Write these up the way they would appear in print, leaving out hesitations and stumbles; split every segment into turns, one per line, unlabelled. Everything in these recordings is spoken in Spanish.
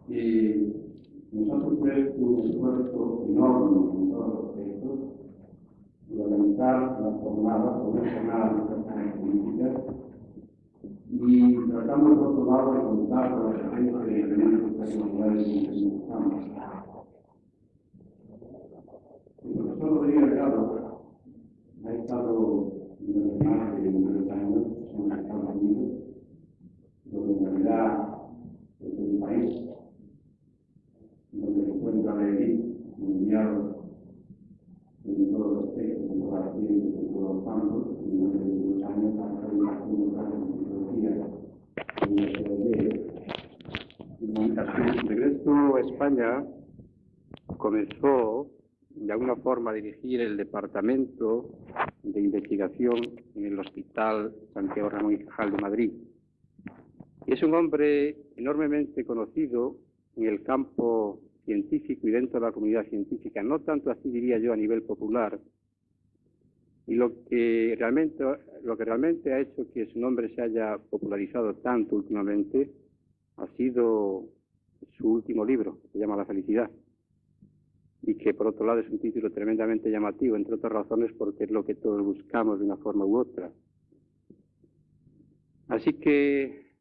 Y nosotros pues un esfuerzo enorme en todos los aspectos de organizar las jornadas, una jornada de estas políticas, y tratamos por otro lado de contar con la presencia de diferentes personalidades que necesitamos. El profesor Rodríguez Delgado ha estado durante más de 30 años en Estados Unidos, donde en realidad es un país donde se encuentra la élite mundial en todos los aspectos, en todas las ciencias, en todos los campos, y durante muchos años ha realizado un trabajo de psicología en su regreso a España comenzó de alguna forma a dirigir el departamento de investigación en el Hospital Santiago Ramón y Cajal de Madrid. Y es un hombre enormemente conocido en el campo científico y dentro de la comunidad científica, no tanto así diría yo a nivel popular, y lo que realmente ha hecho que su nombre se haya popularizado tanto últimamente ha sido su último libro, que se llama La felicidad, y que por otro lado es un título tremendamente llamativo, entre otras razones porque es lo que todos buscamos de una forma u otra. Así que,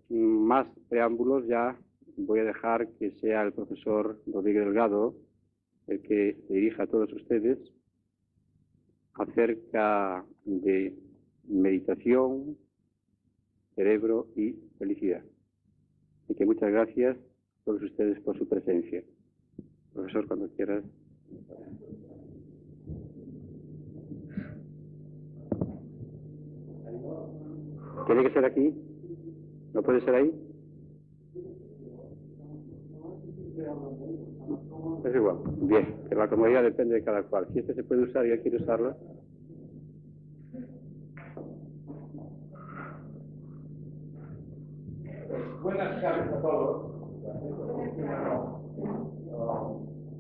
sin más preámbulos, ya voy a dejar que sea el profesor Rodríguez Delgado el que se dirija a todos ustedes acerca de meditación, cerebro y felicidad. Así que muchas gracias a todos ustedes por su presencia. Profesor, cuando quieras. ¿Tiene que ser aquí? ¿No puede ser ahí? Es igual. Bien, pero la comodidad depende de cada cual. Si este se puede usar y él quiere usarlo.
Buenas tardes a todos.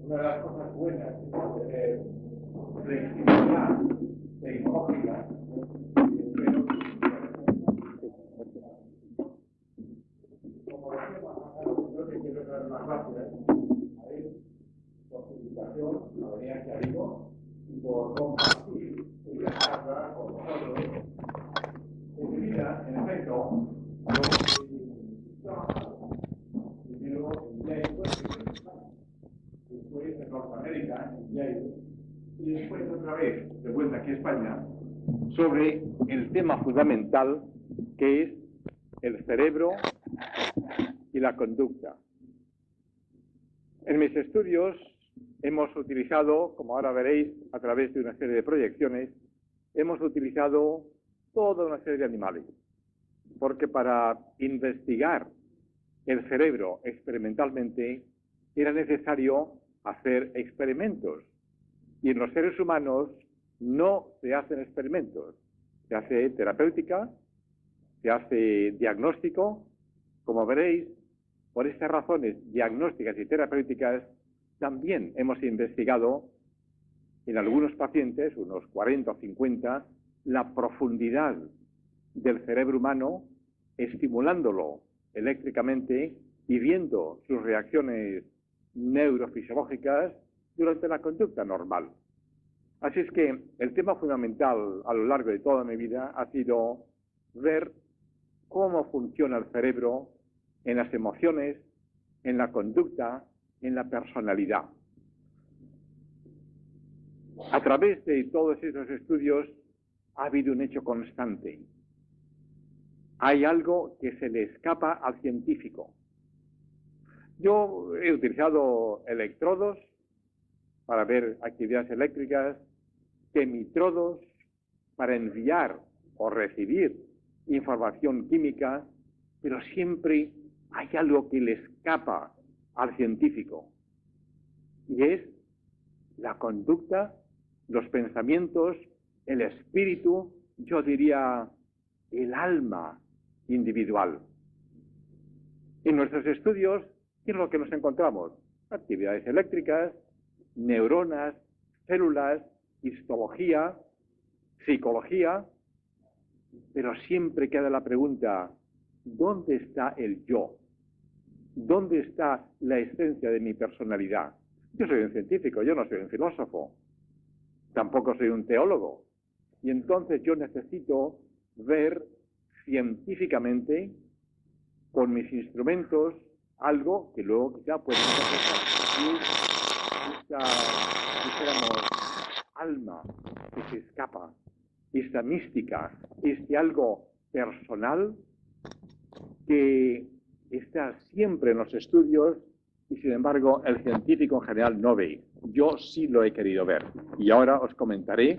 Una de las cosas buenas es tener flexibilidad tecnológica. Como decíamos, yo que quiero dar una clase a él por su invitación, la venía que ha ido, y por compartir esta charla con vosotros. En mi vida, en efecto, primero en Yale, después en Norteamérica, en Yale, y después otra vez de vuelta aquí a España, sobre el tema fundamental que es el cerebro y la conducta. En mis estudios hemos utilizado, como ahora veréis a través de una serie de proyecciones, hemos utilizado toda una serie de animales, porque para investigar el cerebro experimentalmente era necesario hacer experimentos. Y en los seres humanos no se hacen experimentos. Se hace terapéutica, se hace diagnóstico. Como veréis, por estas razones diagnósticas y terapéuticas, también hemos investigado en algunos pacientes, unos 40 o 50, la profundidad del cerebro humano, estimulándolo eléctricamente y viendo sus reacciones neurofisiológicas durante la conducta normal. Así es que el tema fundamental a lo largo de toda mi vida ha sido ver cómo funciona el cerebro en las emociones, en la conducta, en la personalidad. A través de todos esos estudios ha habido un hecho constante. Hay algo que se le escapa al científico. Yo he utilizado electrodos para ver actividades eléctricas, temitrodos para enviar o recibir información química, pero siempre hay algo que le escapa al científico, y es la conducta, los pensamientos, el espíritu, yo diría el alma individual. En nuestros estudios, ¿qué es lo que nos encontramos? Actividades eléctricas, neuronas, células, histología, psicología, pero siempre queda la pregunta, ¿dónde está el yo? ¿Dónde está la esencia de mi personalidad? Yo soy un científico, yo no soy un filósofo, tampoco soy un teólogo. Y entonces yo necesito ver científicamente, con mis instrumentos, algo que luego quizá pueda ser esta, dijéramos, alma que se escapa, esta mística, este algo personal que está siempre en los estudios y sin embargo el científico en general no ve. Yo sí lo he querido ver y ahora os comentaré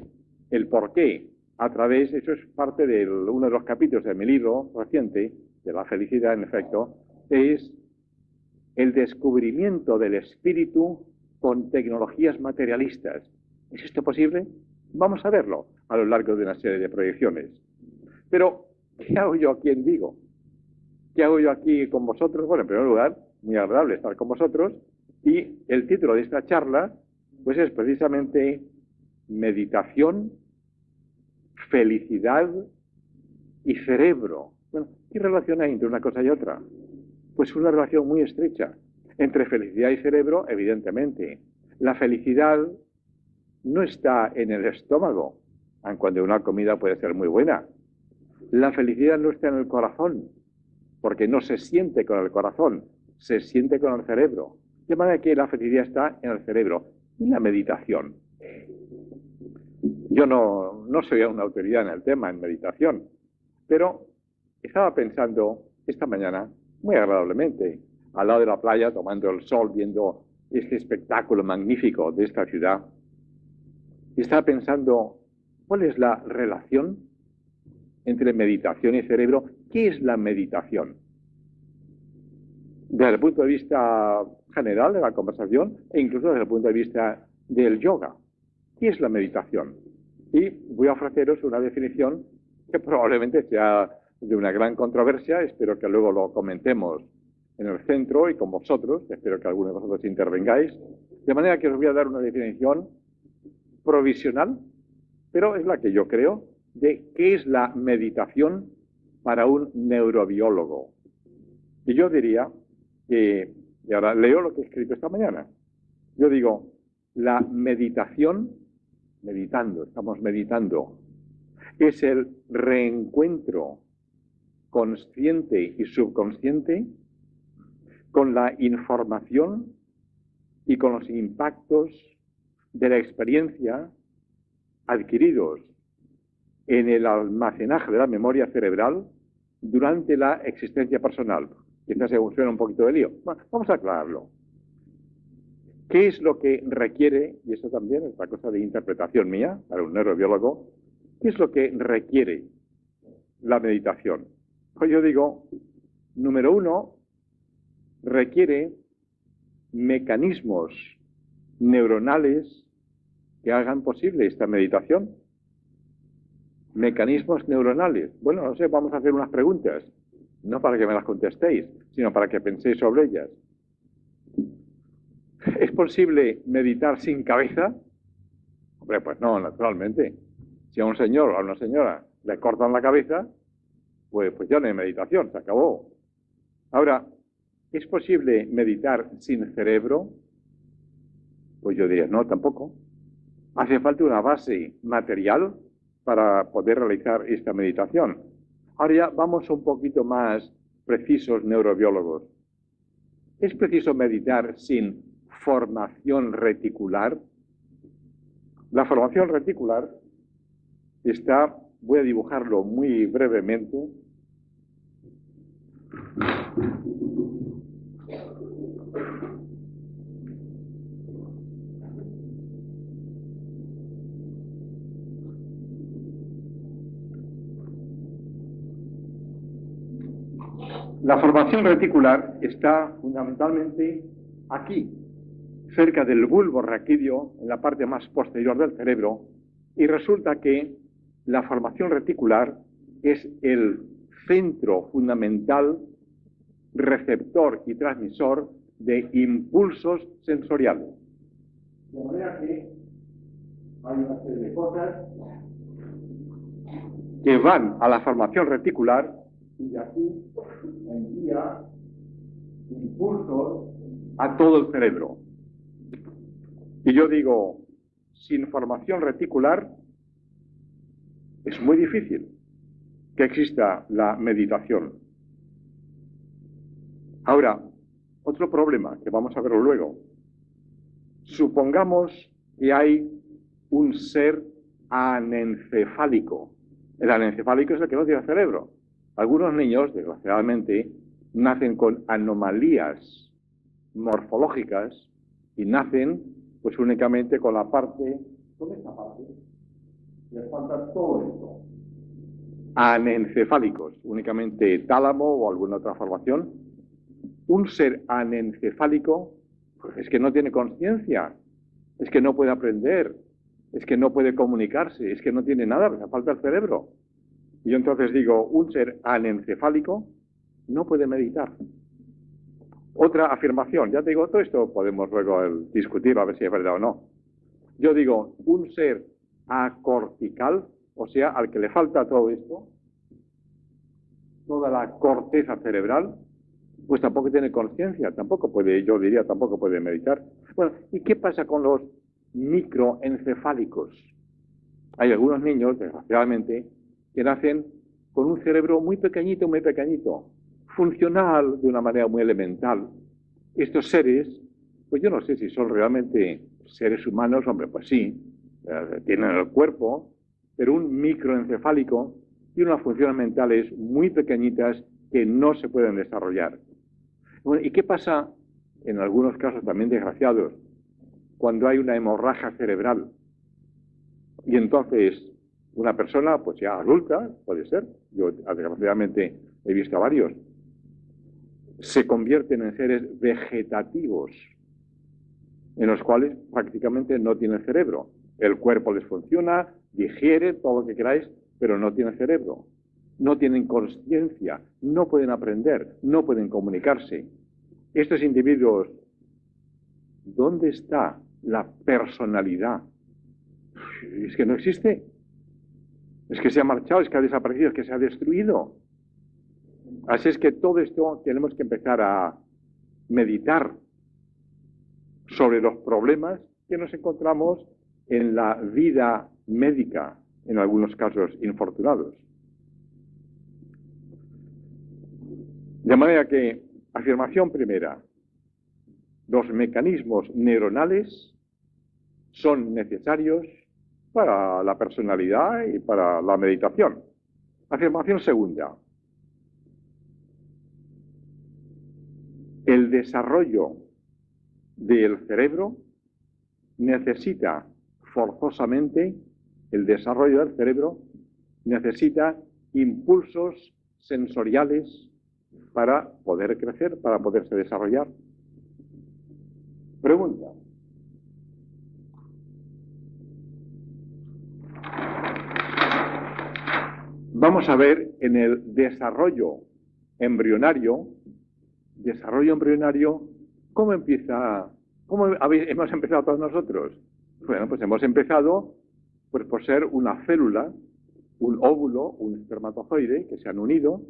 el por qué a través, eso es parte de uno de los capítulos de mi libro reciente, de la felicidad en efecto, es el descubrimiento del espíritu con tecnologías materialistas. ¿Es esto posible? Vamos a verlo a lo largo de una serie de proyecciones. Pero, ¿qué hago yo aquí en Vigo? ¿Qué hago yo aquí con vosotros? Bueno, en primer lugar, muy agradable estar con vosotros y el título de esta charla pues es precisamente Meditación, Felicidad y Cerebro. Bueno, ¿qué relación hay entre una cosa y otra? Pues una relación muy estrecha. Entre felicidad y cerebro, evidentemente. La felicidad no está en el estómago, aun cuando una comida puede ser muy buena. La felicidad no está en el corazón, porque no se siente con el corazón, se siente con el cerebro. De manera que la felicidad está en el cerebro. Y la meditación. Yo no soy una autoridad en el tema, en meditación, pero estaba pensando esta mañana, muy agradablemente, al lado de la playa, tomando el sol, viendo este espectáculo magnífico de esta ciudad, y estaba pensando, ¿cuál es la relación entre meditación y cerebro? ¿Qué es la meditación? Desde el punto de vista general de la conversación e incluso desde el punto de vista del yoga. ¿Qué es la meditación? Y voy a ofreceros una definición que probablemente sea de una gran controversia, espero que luego lo comentemos en el centro y con vosotros, espero que algunos de vosotros intervengáis, de manera que os voy a dar una definición provisional, pero es la que yo creo, de qué es la meditación para un neurobiólogo. Y yo diría que, y ahora leo lo que he escrito esta mañana, yo digo, la meditación, estamos meditando, es el reencuentro consciente y subconsciente con la información y con los impactos de la experiencia adquiridos en el almacenaje de la memoria cerebral durante la existencia personal. Quizás se suena un poquito de lío. Bueno, vamos a aclararlo. ¿Qué es lo que requiere, y eso también es una cosa de interpretación mía, para un neurobiólogo, qué es lo que requiere la meditación? Pues yo digo, número uno, requiere mecanismos neuronales que hagan posible esta meditación. Mecanismos neuronales. Bueno, no sé, vamos a hacer unas preguntas, no para que me las contestéis, sino para que penséis sobre ellas. ¿Es posible meditar sin cabeza? Hombre, pues no, naturalmente. Si a un señor o a una señora le cortan la cabeza, pues ya no hay meditación, se acabó. Ahora, ¿es posible meditar sin cerebro? Pues yo diría, no, tampoco. Hace falta una base material para poder realizar esta meditación. Ahora ya vamos un poquito más precisos, neurobiólogos. ¿Es preciso meditar sin formación reticular? La formación reticular está, voy a dibujarlo muy brevemente. La formación reticular está fundamentalmente aquí, cerca del bulbo raquídeo, en la parte más posterior del cerebro, y resulta que la formación reticular es el centro fundamental, receptor y transmisor de impulsos sensoriales. De manera que hay una serie de cosas que van a la formación reticular y de aquí envía impulsos a todo el cerebro. Y yo digo, sin formación reticular es muy difícil que exista la meditación. Ahora, otro problema que vamos a verlo luego. Supongamos que hay un ser anencefálico. El anencefálico es el que no tiene cerebro. Algunos niños, desgraciadamente, nacen con anomalías morfológicas y nacen pues únicamente con la parte, con esta parte, les falta todo esto. Anencefálicos, únicamente tálamo o alguna otra formación. Un ser anencefálico pues es que no tiene conciencia, es que no puede aprender, es que no puede comunicarse, es que no tiene nada, le falta el cerebro. Y yo entonces digo, un ser anencefálico no puede meditar. Otra afirmación, ya te digo, todo esto podemos luego discutir a ver si es verdad o no. Yo digo, un ser acortical, o sea, al que le falta todo esto, toda la corteza cerebral, pues tampoco tiene conciencia, tampoco puede, yo diría, tampoco puede meditar. Bueno, ¿y qué pasa con los microencefálicos? Hay algunos niños, desgraciadamente, que nacen con un cerebro muy pequeñito, funcional de una manera muy elemental. Estos seres, pues yo no sé si son realmente seres humanos, hombre, pues sí, tienen el cuerpo, pero un microencefálico tiene unas funciones mentales muy pequeñitas que no se pueden desarrollar. Bueno, ¿y qué pasa, en algunos casos también desgraciados, cuando hay una hemorragia cerebral? Y entonces una persona, pues ya adulta, puede ser, yo desgraciadamente he visto a varios, se convierten en seres vegetativos, en los cuales prácticamente no tienen cerebro. El cuerpo les funciona, digiere todo lo que queráis, pero no tienen cerebro. No tienen conciencia, no pueden aprender, no pueden comunicarse. Estos individuos, ¿dónde está la personalidad? Es que no existe. Es que se ha marchado, es que ha desaparecido, es que se ha destruido. Así es que todo esto tenemos que empezar a meditar sobre los problemas que nos encontramos en la vida médica, en algunos casos infortunados. De manera que, afirmación primera, los mecanismos neuronales son necesarios para la personalidad y para la meditación. Afirmación segunda, el desarrollo del cerebro necesita forzosamente, el desarrollo del cerebro necesita impulsos sensoriales para poder crecer, para poderse desarrollar. Pregunta. Vamos a ver en el desarrollo embrionario, ¿cómo empieza? ¿Cómo hemos empezado todos nosotros? Bueno, pues hemos empezado pues, por ser una célula, un óvulo, un espermatozoide que se han unido,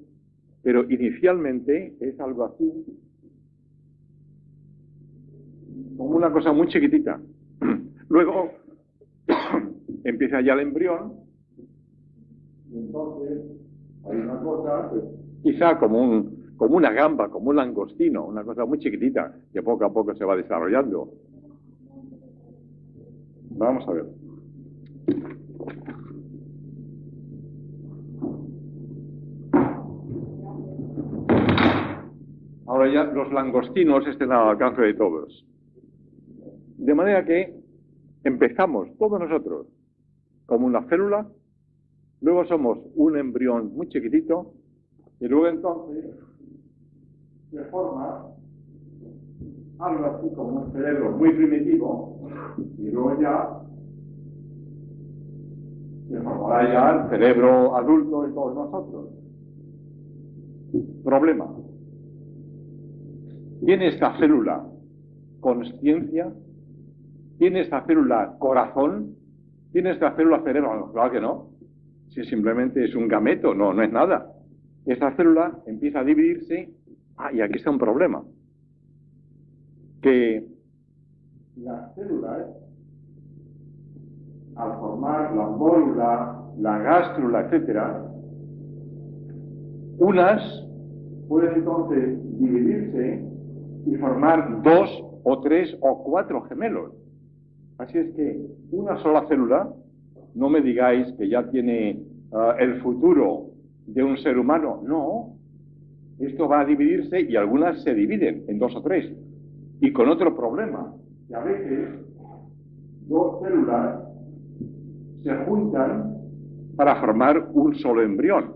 pero inicialmente es algo así, como una cosa muy chiquitita. Luego empieza ya el embrión, y entonces hay una cosa, pues, quizá como una gamba, como un langostino, una cosa muy chiquitita, que poco a poco se va desarrollando. Vamos a ver. Ahora ya los langostinos estén al alcance de todos. De manera que empezamos todos nosotros como una célula, luego somos un embrión muy chiquitito, y luego entonces se forma algo así como un cerebro muy primitivo, y luego ya se formará ya el cerebro adulto de todos nosotros. Problema. ¿Tiene esta célula consciencia? ¿Tiene esta célula corazón? ¿Tiene esta célula cerebro? Claro que no. Si simplemente es un gameto, no es nada. Esta célula empieza a dividirse. Y aquí está un problema. que las células, al formar la mórula, la gástrula, etcétera, unas pueden entonces dividirse y formar 2 o 3 o 4 gemelos. Así es que una sola célula, no me digáis que ya tiene el futuro de un ser humano. No, esto va a dividirse y algunas se dividen en 2 o 3. Y con otro problema, que a veces 2 células se juntan para formar un solo embrión.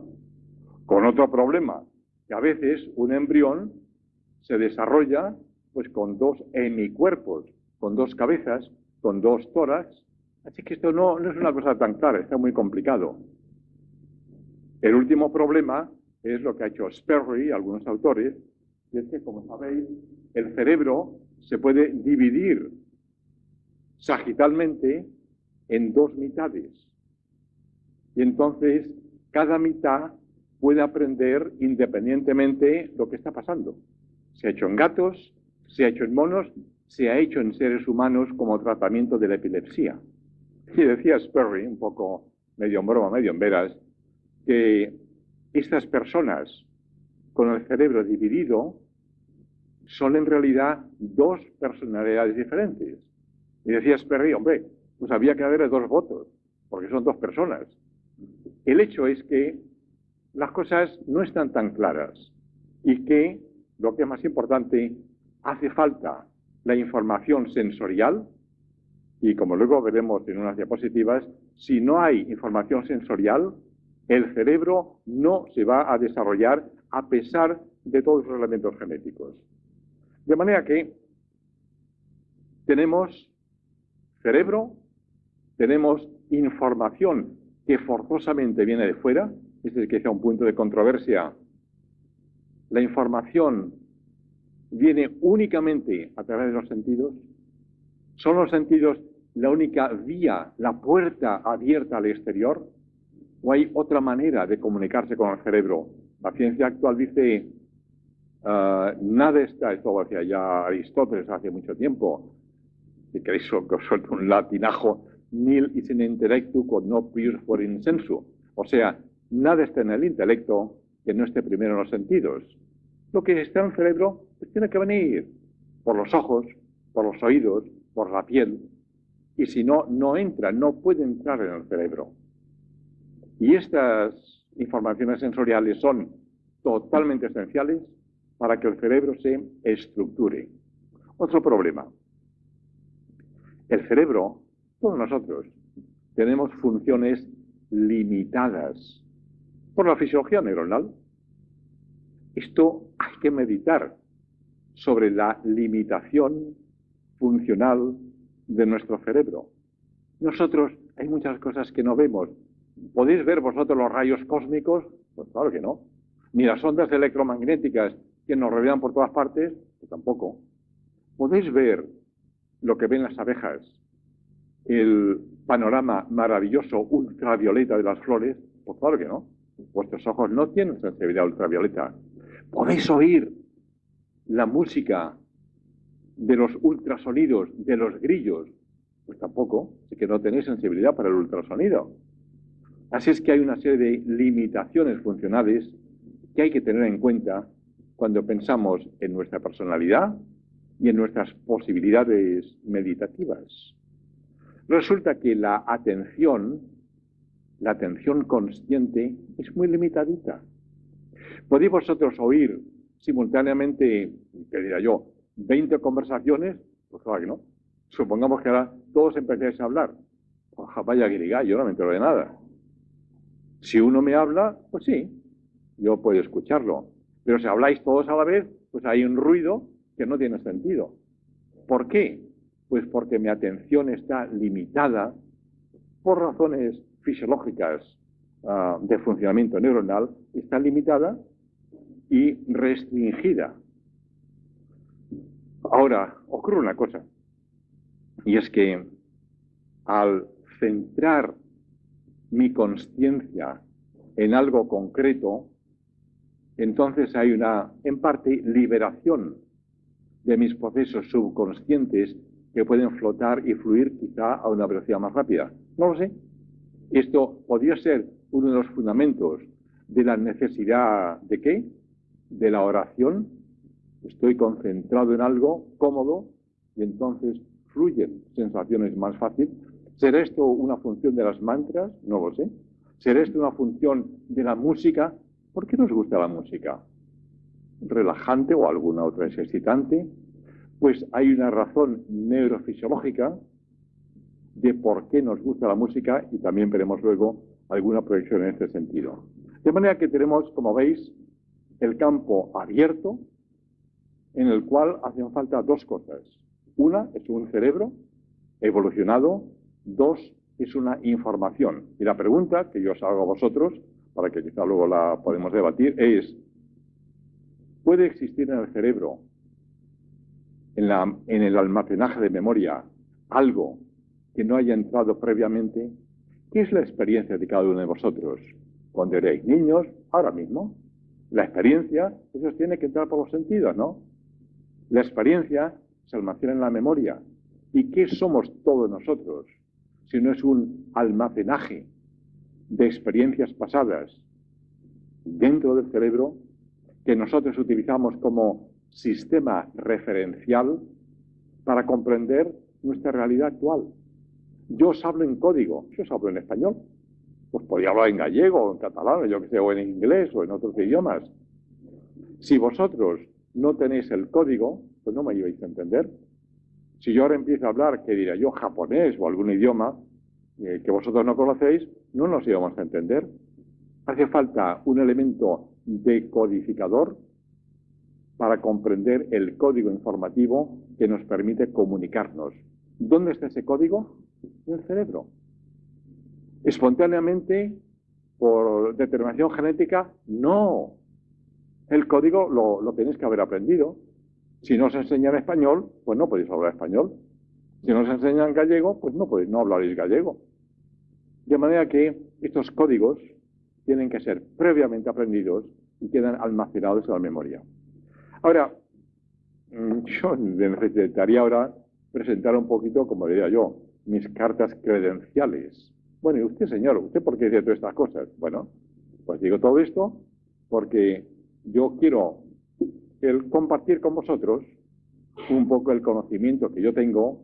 Con otro problema, que a veces un embrión se desarrolla pues con 2 hemicuerpos, con 2 cabezas, con 2 tórax. Así que esto no es una cosa tan clara, está muy complicado. El último problema es lo que ha hecho Sperry y algunos autores, y es que, como sabéis, el cerebro se puede dividir sagitalmente en 2 mitades. Y entonces, cada mitad puede aprender independientemente lo que está pasando. Se ha hecho en gatos, se ha hecho en monos, se ha hecho en seres humanos como tratamiento de la epilepsia. Y decía Sperry, un poco medio en broma, medio en veras, que estas personas con el cerebro dividido son en realidad 2 personalidades diferentes. Y decía Sperry, hombre, pues había que haber 2 votos, porque son 2 personas. El hecho es que las cosas no están tan claras y que, lo que es más importante, hace falta la información sensorial y, como luego veremos en unas diapositivas, si no hay información sensorial, el cerebro no se va a desarrollar a pesar de todos los elementos genéticos. De manera que tenemos cerebro, tenemos información que forzosamente viene de fuera, es decir, que es un punto de controversia. La información viene únicamente a través de los sentidos. ¿Son los sentidos la única vía, la puerta abierta al exterior? ¿O hay otra manera de comunicarse con el cerebro? La ciencia actual dice, nada está, esto lo decía ya Aristóteles hace mucho tiempo, si queréis que os suelto un latinajo, nil is in intellectu quod no prius for in sensu. O sea, nada está en el intelecto que no esté primero en los sentidos. Lo que está en el cerebro pues tiene que venir por los ojos, por los oídos, por la piel. Y si no, no entra, no puede entrar en el cerebro. Y estas informaciones sensoriales son totalmente esenciales para que el cerebro se estructure. Otro problema. El cerebro, todos nosotros, tenemos funciones limitadas por la fisiología neuronal. Esto hay que meditar sobre la limitación funcional de nuestro cerebro. Nosotros hay muchas cosas que no vemos. ¿Podéis ver vosotros los rayos cósmicos? Pues claro que no. Ni las ondas electromagnéticas que nos rodean por todas partes, pues tampoco. ¿Podéis ver lo que ven las abejas? El panorama maravilloso ultravioleta de las flores, pues claro que no. Vuestros ojos no tienen sensibilidad ultravioleta. ¿Podéis oír la música de los ultrasonidos de los grillos? Pues tampoco, es que no tenéis sensibilidad para el ultrasonido. Así es que hay una serie de limitaciones funcionales que hay que tener en cuenta cuando pensamos en nuestra personalidad y en nuestras posibilidades meditativas. Resulta que la atención consciente es muy limitadita. ¿Podéis vosotros oír simultáneamente, qué diría yo, 20 conversaciones? Pues claro que no. Supongamos que ahora todos empezáis a hablar. Ojalá vaya guirigá, yo no me entero de nada. Si uno me habla, pues sí, yo puedo escucharlo. Pero si habláis todos a la vez, pues hay un ruido que no tiene sentido. ¿Por qué? Pues porque mi atención está limitada por razones fisiológicas de funcionamiento neuronal, está limitada y restringida. Ahora, ocurre una cosa, y es que al centrar mi consciencia en algo concreto, entonces hay una, en parte, liberación de mis procesos subconscientes que pueden flotar y fluir quizá a una velocidad más rápida. No lo sé. Esto podría ser uno de los fundamentos de la necesidad ¿de qué? De la oración. Estoy concentrado en algo cómodo y entonces fluyen sensaciones más fácil. ¿Será esto una función de las mantras? No lo sé. ¿Será esto una función de la música? ¿Por qué nos gusta la música? ¿Relajante o alguna otra es excitante? Pues hay una razón neurofisiológica de por qué nos gusta la música y también veremos luego alguna proyección en este sentido. De manera que tenemos, como veis, el campo abierto en el cual hacen falta dos cosas. Una es un cerebro evolucionado, dos es una información. Y la pregunta que yo os hago a vosotros, para que quizá luego la podemos debatir, es: ¿puede existir en el cerebro, en el almacenaje de memoria, algo que no haya entrado previamente? ¿Qué es la experiencia de cada uno de vosotros? Cuando erais niños, ahora mismo, la experiencia, pues os tiene que entrar por los sentidos, ¿no? La experiencia se almacena en la memoria. ¿Y qué somos todos nosotros? Si no es un almacenaje de experiencias pasadas dentro del cerebro que nosotros utilizamos como sistema referencial para comprender nuestra realidad actual. Yo os hablo en código, yo os hablo en español. Pues podría hablar en gallego, o en catalán, yo que sé, o en inglés, o en otros idiomas. Si vosotros no tenéis el código, pues no me ibais a entender. Si yo ahora empiezo a hablar, que diría yo, japonés o algún idioma que vosotros no conocéis, no nos íbamos a entender. Hace falta un elemento decodificador para comprender el código informativo que nos permite comunicarnos. ¿Dónde está ese código? En el cerebro. ¿Espontáneamente, por determinación genética? No. El código lo tenéis que haber aprendido. Si no os enseñan español, pues no podéis hablar español. Si no os enseñan gallego, pues no hablaréis gallego. De manera que estos códigos tienen que ser previamente aprendidos y quedan almacenados en la memoria. Ahora, yo necesitaría ahora presentar un poquito, como diría yo, mis cartas credenciales. Bueno, y usted, señor, ¿usted por qué dice todas estas cosas? Bueno, pues digo todo esto porque yo quiero compartir con vosotros un poco el conocimiento que yo tengo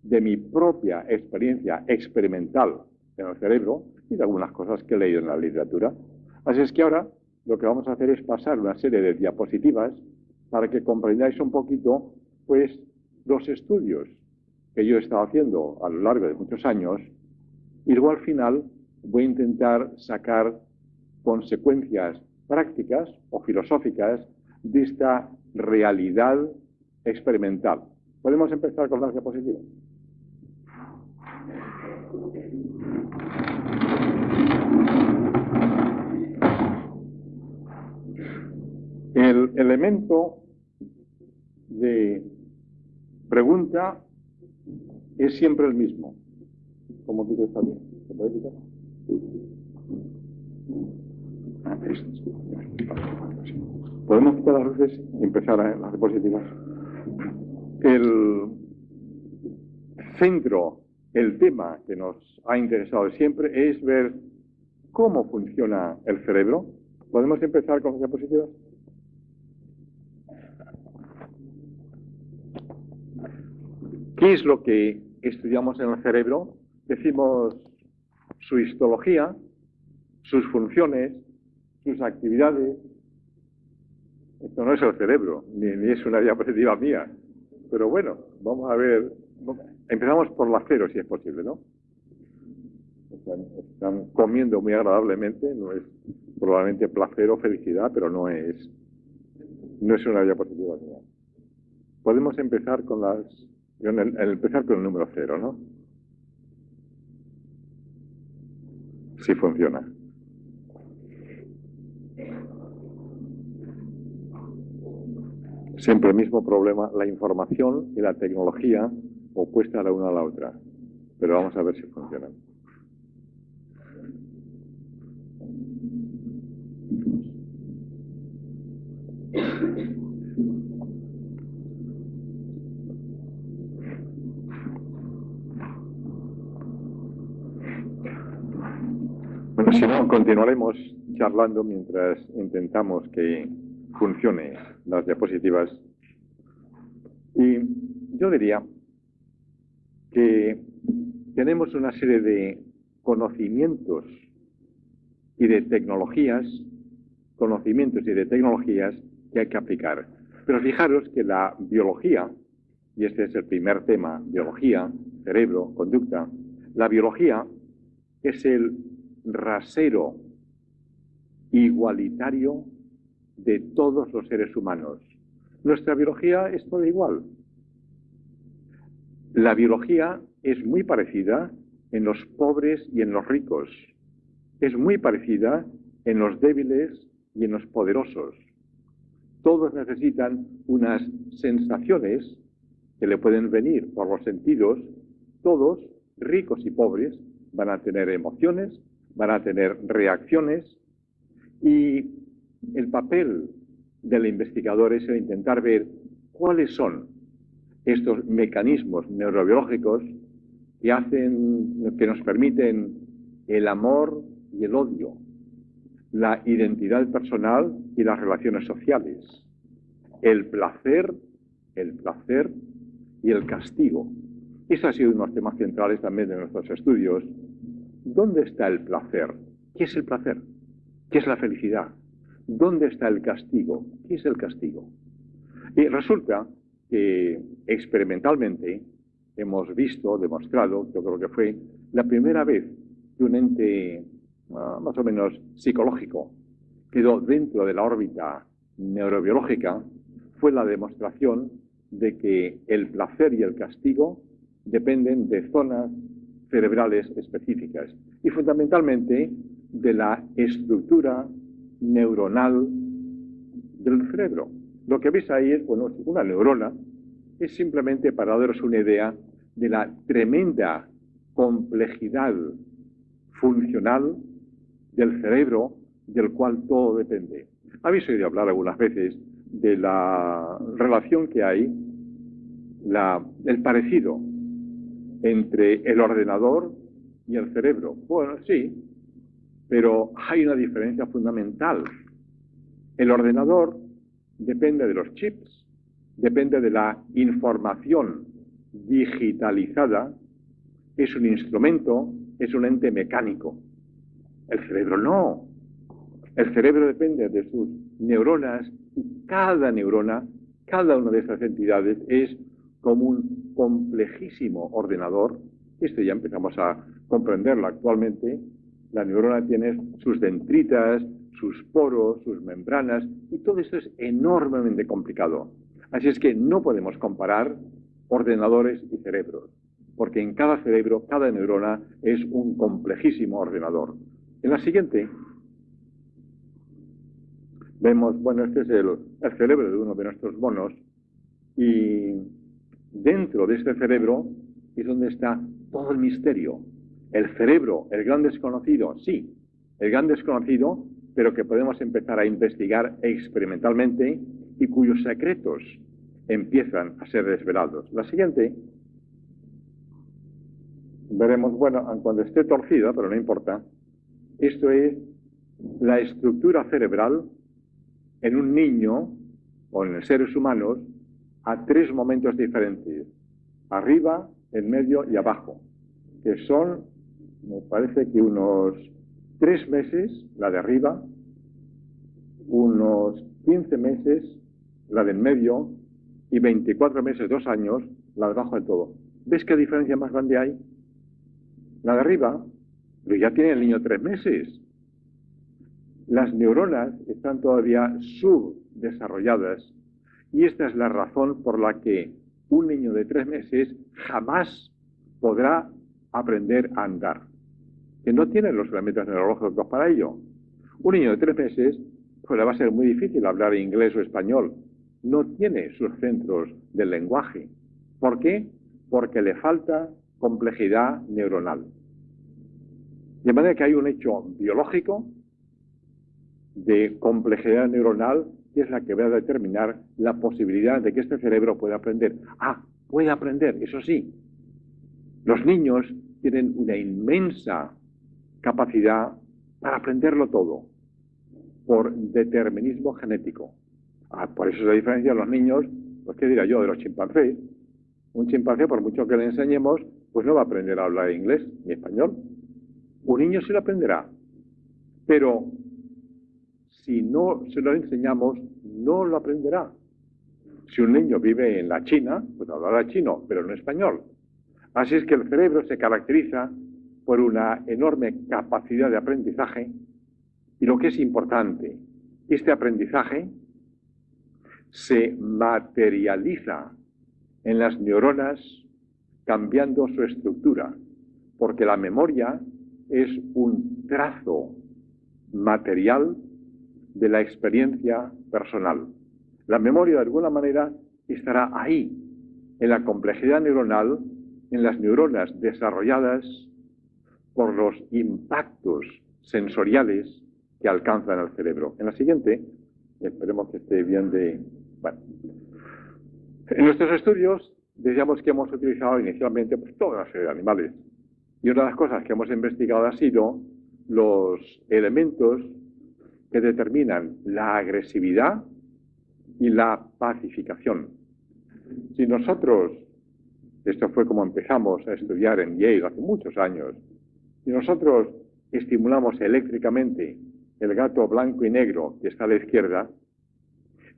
de mi propia experiencia experimental en el cerebro y de algunas cosas que he leído en la literatura. Así es que ahora lo que vamos a hacer es pasar una serie de diapositivas para que comprendáis un poquito, pues, los estudios que yo he estado haciendo a lo largo de muchos años, y luego al final voy a intentar sacar consecuencias prácticas o filosóficas de esta realidad experimental. ¿Podemos empezar con las diapositivas? El elemento de pregunta es siempre el mismo. ¿Cómo dice está bien? ¿Se puede quitar? ¿Podemos quitar las luces y empezar a las diapositivas? El centro, el tema que nos ha interesado siempre es ver cómo funciona el cerebro. ¿Podemos empezar con las diapositivas? ¿Qué es lo que estudiamos en el cerebro? Decimos su histología, sus funciones, sus actividades. Esto no es el cerebro, ni es una diapositiva mía. Pero bueno, vamos a ver. Empezamos por la cero, si es posible, ¿no? Están comiendo muy agradablemente, no es probablemente placer o felicidad, pero no es una diapositiva mía. Podemos empezar con empezar con el número 0, ¿no? Si funciona. Siempre el mismo problema, la información y la tecnología opuesta la una a la otra. Pero vamos a ver si funciona. Si no, continuaremos charlando mientras intentamos que funcione las diapositivas. Y yo diría que tenemos una serie de conocimientos y de tecnologías, que hay que aplicar. Pero fijaros que la biología, y este es el primer tema, biología, cerebro, conducta, la biología es el rasero igualitario de todos los seres humanos. Nuestra biología es toda igual. La biología es muy parecida en los pobres y en los ricos. Es muy parecida en los débiles y en los poderosos. Todos necesitan unas sensaciones que le pueden venir por los sentidos. Todos, ricos y pobres, van a tener emociones, van a tener reacciones, y el papel del investigador es el intentar ver cuáles son estos mecanismos neurobiológicos que nos permiten el amor y el odio, la identidad personal y las relaciones sociales, el placer y el castigo. Ese ha sido uno de los temas centrales también de nuestros estudios. ¿Dónde está el placer? ¿Qué es el placer? ¿Qué es la felicidad? ¿Dónde está el castigo? ¿Qué es el castigo? Y resulta que experimentalmente hemos visto, demostrado, yo creo que fue la primera vez que un ente más o menos psicológico quedó dentro de la órbita neurobiológica, fue la demostración de que el placer y el castigo dependen de zonas cerebrales específicas y fundamentalmente de la estructura neuronal del cerebro. Lo que veis ahí es, bueno, una neurona. Es simplemente para daros una idea de la tremenda complejidad funcional del cerebro del cual todo depende. Habéis oído hablar algunas veces de la relación que hay, el parecido entre el ordenador y el cerebro. Bueno, sí, pero hay una diferencia fundamental. El ordenador depende de los chips, depende de la información digitalizada, es un instrumento, es un ente mecánico. El cerebro no. El cerebro depende de sus neuronas y cada neurona, cada una de estas entidades es como un complejísimo ordenador. Esto ya empezamos a comprenderlo actualmente. La neurona tiene sus dendritas, sus poros, sus membranas, y todo esto es enormemente complicado. Así es que no podemos comparar ordenadores y cerebros, porque en cada cerebro, cada neurona es un complejísimo ordenador. En la siguiente vemos, bueno, este es el cerebro de uno de nuestros monos, y dentro de este cerebro es donde está todo el misterio. El cerebro, el gran desconocido, sí, el gran desconocido, pero que podemos empezar a investigar experimentalmente y cuyos secretos empiezan a ser desvelados. La siguiente, veremos, bueno, cuando esté torcida, pero no importa, esto es la estructura cerebral en un niño o en los seres humanos a 3 momentos diferentes, arriba, en medio y abajo, que son, me parece que unos 3 meses, la de arriba, unos 15 meses, la del medio, y 24 meses, 2 años, la de abajo de todo. ¿Ves qué diferencia más grande hay? La de arriba, pero ya tiene el niño 3 meses. Las neuronas están todavía subdesarrolladas, y esta es la razón por la que un niño de 3 meses jamás podrá aprender a andar, que no tiene los elementos neurológicos para ello. Un niño de 3 meses, pues le va a ser muy difícil hablar inglés o español. No tiene sus centros del lenguaje. ¿Por qué? Porque le falta complejidad neuronal. De manera que hay un hecho biológico de complejidad neuronal que es la que va a determinar la posibilidad de que este cerebro pueda aprender. Puede aprender, eso sí. Los niños tienen una inmensa capacidad para aprenderlo todo, por determinismo genético. Por eso es la diferencia de los niños, pues qué dirá yo, de los chimpancés. Un chimpancé, por mucho que le enseñemos, pues no va a aprender a hablar inglés ni español. Un niño sí lo aprenderá, pero si no se lo enseñamos, no lo aprenderá. Si un niño vive en la China, pues hablará chino, pero no español. Así es que el cerebro se caracteriza por una enorme capacidad de aprendizaje y lo que es importante, este aprendizaje se materializa en las neuronas cambiando su estructura, porque la memoria es un trazo material de la experiencia personal. La memoria, de alguna manera, estará ahí, en la complejidad neuronal, en las neuronas desarrolladas por los impactos sensoriales que alcanzan al cerebro. En la siguiente, esperemos que esté bien de... Bueno, en nuestros estudios decíamos que hemos utilizado inicialmente pues, toda una serie de animales. Y una de las cosas que hemos investigado ha sido los elementos que determinan la agresividad y la pacificación. Si nosotros, esto fue como empezamos a estudiar en Yale hace muchos años, si nosotros estimulamos eléctricamente el gato blanco y negro que está a la izquierda,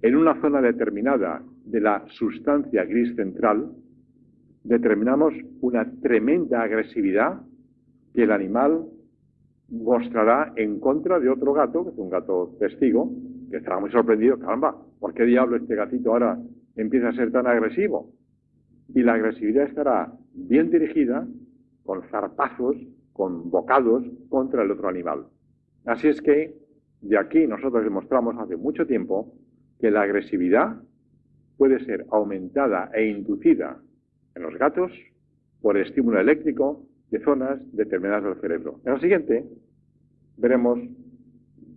en una zona determinada de la sustancia gris central, determinamos una tremenda agresividad que el animal mostrará en contra de otro gato, que es un gato testigo, que estará muy sorprendido. Caramba, ¿por qué diablo este gatito ahora empieza a ser tan agresivo? Y la agresividad estará bien dirigida, con zarpazos, con bocados, contra el otro animal. Así es que, de aquí nosotros demostramos hace mucho tiempo que la agresividad puede ser aumentada e inducida en los gatos por estímulo eléctrico de zonas determinadas del cerebro. En la siguiente veremos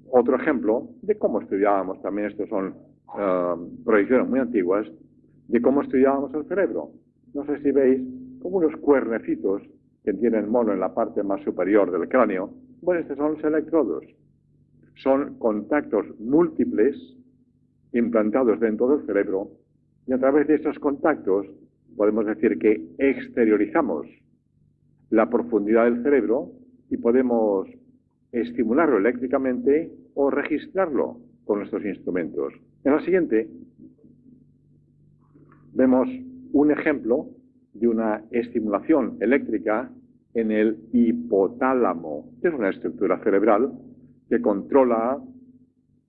otro ejemplo de cómo estudiábamos, también estos son proyecciones muy antiguas, de cómo estudiábamos el cerebro. No sé si veis como unos cuernecitos que tiene el mono en la parte más superior del cráneo. Bueno, estos son los electrodos. Son contactos múltiples implantados dentro del cerebro y a través de estos contactos podemos decir que exteriorizamos la profundidad del cerebro y podemos estimularlo eléctricamente o registrarlo con nuestros instrumentos. En la siguiente vemos un ejemplo de una estimulación eléctrica en el hipotálamo, que es una estructura cerebral que controla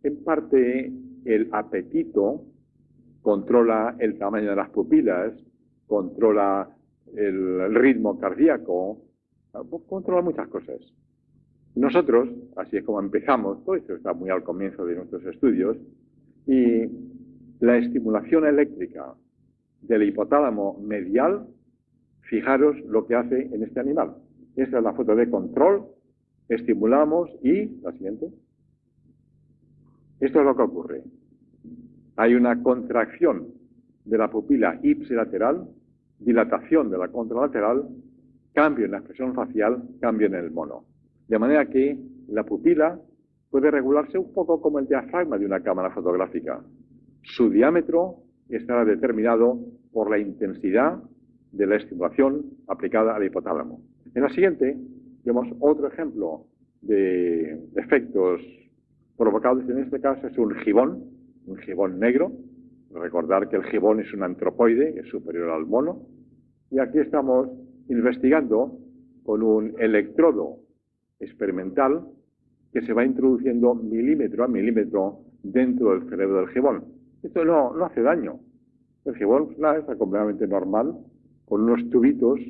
en parte el apetito, controla el tamaño de las pupilas, controla el ritmo cardíaco, controla muchas cosas. Nosotros, así es como empezamos, todo esto está muy al comienzo de nuestros estudios, y la estimulación eléctrica del hipotálamo medial, fijaros lo que hace en este animal. Esta es la foto de control, estimulamos y, la siguiente, esto es lo que ocurre. Hay una contracción de la pupila ipsilateral, dilatación de la contralateral, cambio en la expresión facial, cambio en el mono. De manera que la pupila puede regularse un poco como el diafragma de una cámara fotográfica. Su diámetro estará determinado por la intensidad de la estimulación aplicada al hipotálamo. En la siguiente vemos otro ejemplo de efectos provocados. En este caso es un gibón negro. Recordar que el gibón es un antropoide, es superior al mono. Y aquí estamos investigando con un electrodo experimental que se va introduciendo milímetro a milímetro dentro del cerebro del gibón. Esto no hace daño. El gibón está completamente normal, con unos tubitos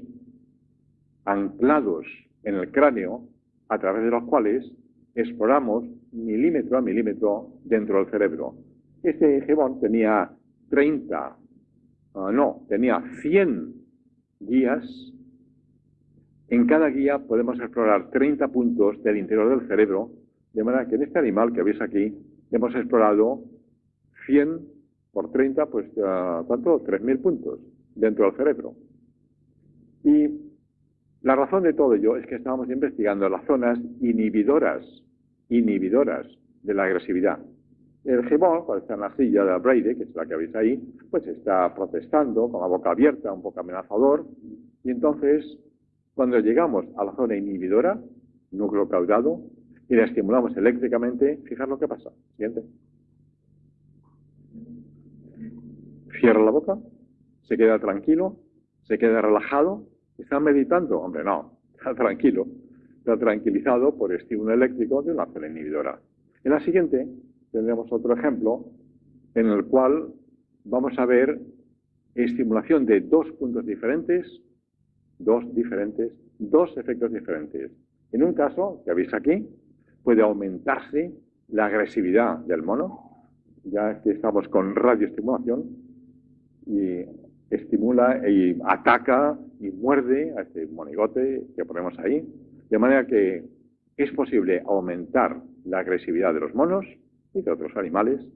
anclados en el cráneo, a través de los cuales exploramos milímetro a milímetro dentro del cerebro. Este gibón tenía 100 guías. En cada guía podemos explorar 30 puntos del interior del cerebro, de manera que en este animal que veis aquí hemos explorado 100 por 30, pues, ¿cuánto? 3.000 puntos dentro del cerebro. Y la razón de todo ello es que estábamos investigando las zonas inhibidoras inhibidoras de la agresividad. El gibón, cuando está en la silla de Brady, que es la que veis ahí, pues está protestando, con la boca abierta, un poco amenazador, y entonces, cuando llegamos a la zona inhibidora, núcleo caudado, y la estimulamos eléctricamente, fijaos lo que pasa. Siguiente. Cierra la boca, se queda tranquilo, se queda relajado. ¿Está meditando? Hombre, no, está tranquilo. Está tranquilizado por estímulo eléctrico de una zona inhibidora. En la siguiente tendremos otro ejemplo en el cual vamos a ver estimulación de dos puntos diferentes, dos efectos diferentes. En un caso, que veis aquí, puede aumentarse la agresividad del mono, ya que estamos con radioestimulación, y estimula y ataca y muerde a este monigote que ponemos ahí, de manera que es posible aumentar la agresividad de los monos y de otros animales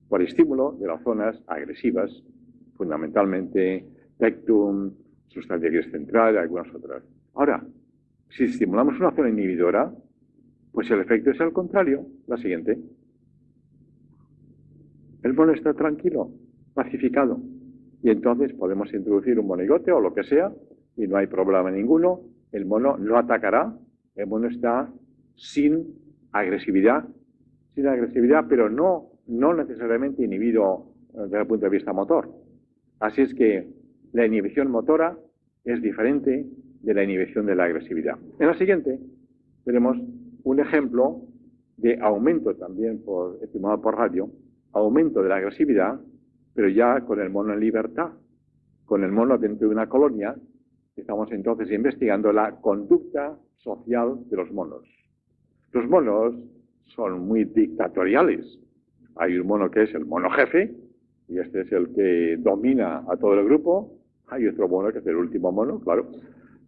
por estímulo de las zonas agresivas, fundamentalmente pectum, sustancia gris central y algunas otras. Ahora, si estimulamos una zona inhibidora, pues el efecto es el contrario. La siguiente. El mono está tranquilo, pacificado, y entonces podemos introducir un monigote o lo que sea y no hay problema ninguno. El mono no atacará, el mono está sin agresividad, pero no necesariamente inhibido desde el punto de vista motor. Así es que la inhibición motora es diferente de la inhibición de la agresividad. En la siguiente veremos un ejemplo de aumento también estimulado por radio, aumento de la agresividad, pero ya con el mono en libertad, con el mono dentro de una colonia. Estamos entonces investigando la conducta social de los monos. Los monos son muy dictatoriales. Hay un mono que es el mono jefe, y este es el que domina a todo el grupo. Hay otro mono que es el último mono, claro.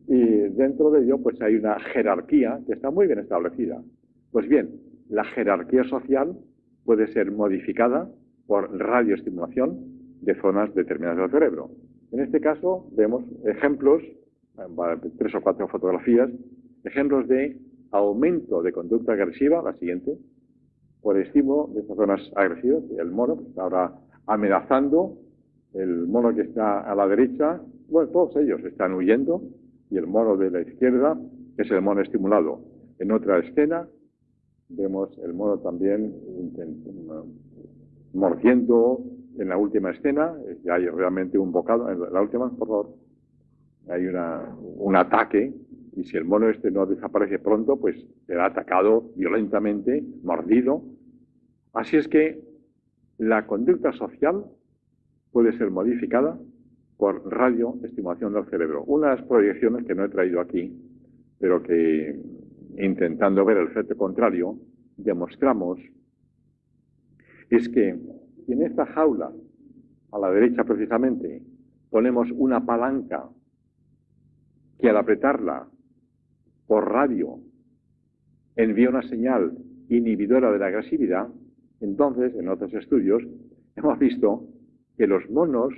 Y dentro de ello pues hay una jerarquía que está muy bien establecida. Pues bien, la jerarquía social puede ser modificada por radioestimulación de zonas determinadas del cerebro. En este caso vemos ejemplos, 3 o 4 fotografías, ejemplos de aumento de conducta agresiva, la siguiente, por estímulo de estas zonas agresivas. El mono pues, está ahora amenazando, el mono que está a la derecha, bueno, todos ellos están huyendo, y el mono de la izquierda es el mono estimulado. En otra escena vemos el mono también mordiendo. En la última escena, ya hay realmente un bocado, en la última, por favor, hay un ataque, y si el mono este no desaparece pronto, pues será atacado violentamente, mordido. Así es que la conducta social puede ser modificada por radioestimulación del cerebro. Unas proyecciones que no he traído aquí, pero que, intentando ver el efecto contrario, demostramos es que en esta jaula, a la derecha precisamente, ponemos una palanca que al apretarla por radio envía una señal inhibidora de la agresividad. Entonces, en otros estudios, hemos visto que los monos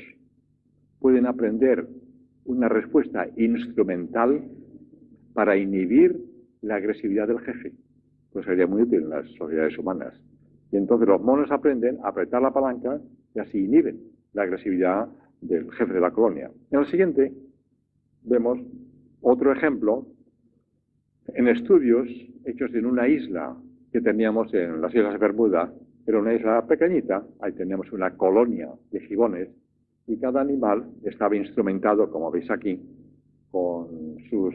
pueden aprender una respuesta instrumental para inhibir la agresividad del jefe. Pues sería muy útil en las sociedades humanas. Y entonces los monos aprenden a apretar la palanca y así inhiben la agresividad del jefe de la colonia. En el siguiente vemos otro ejemplo en estudios hechos en una isla que teníamos en las Islas de Bermuda. Era una isla pequeñita, ahí teníamos una colonia de gibones y cada animal estaba instrumentado, como veis aquí, con sus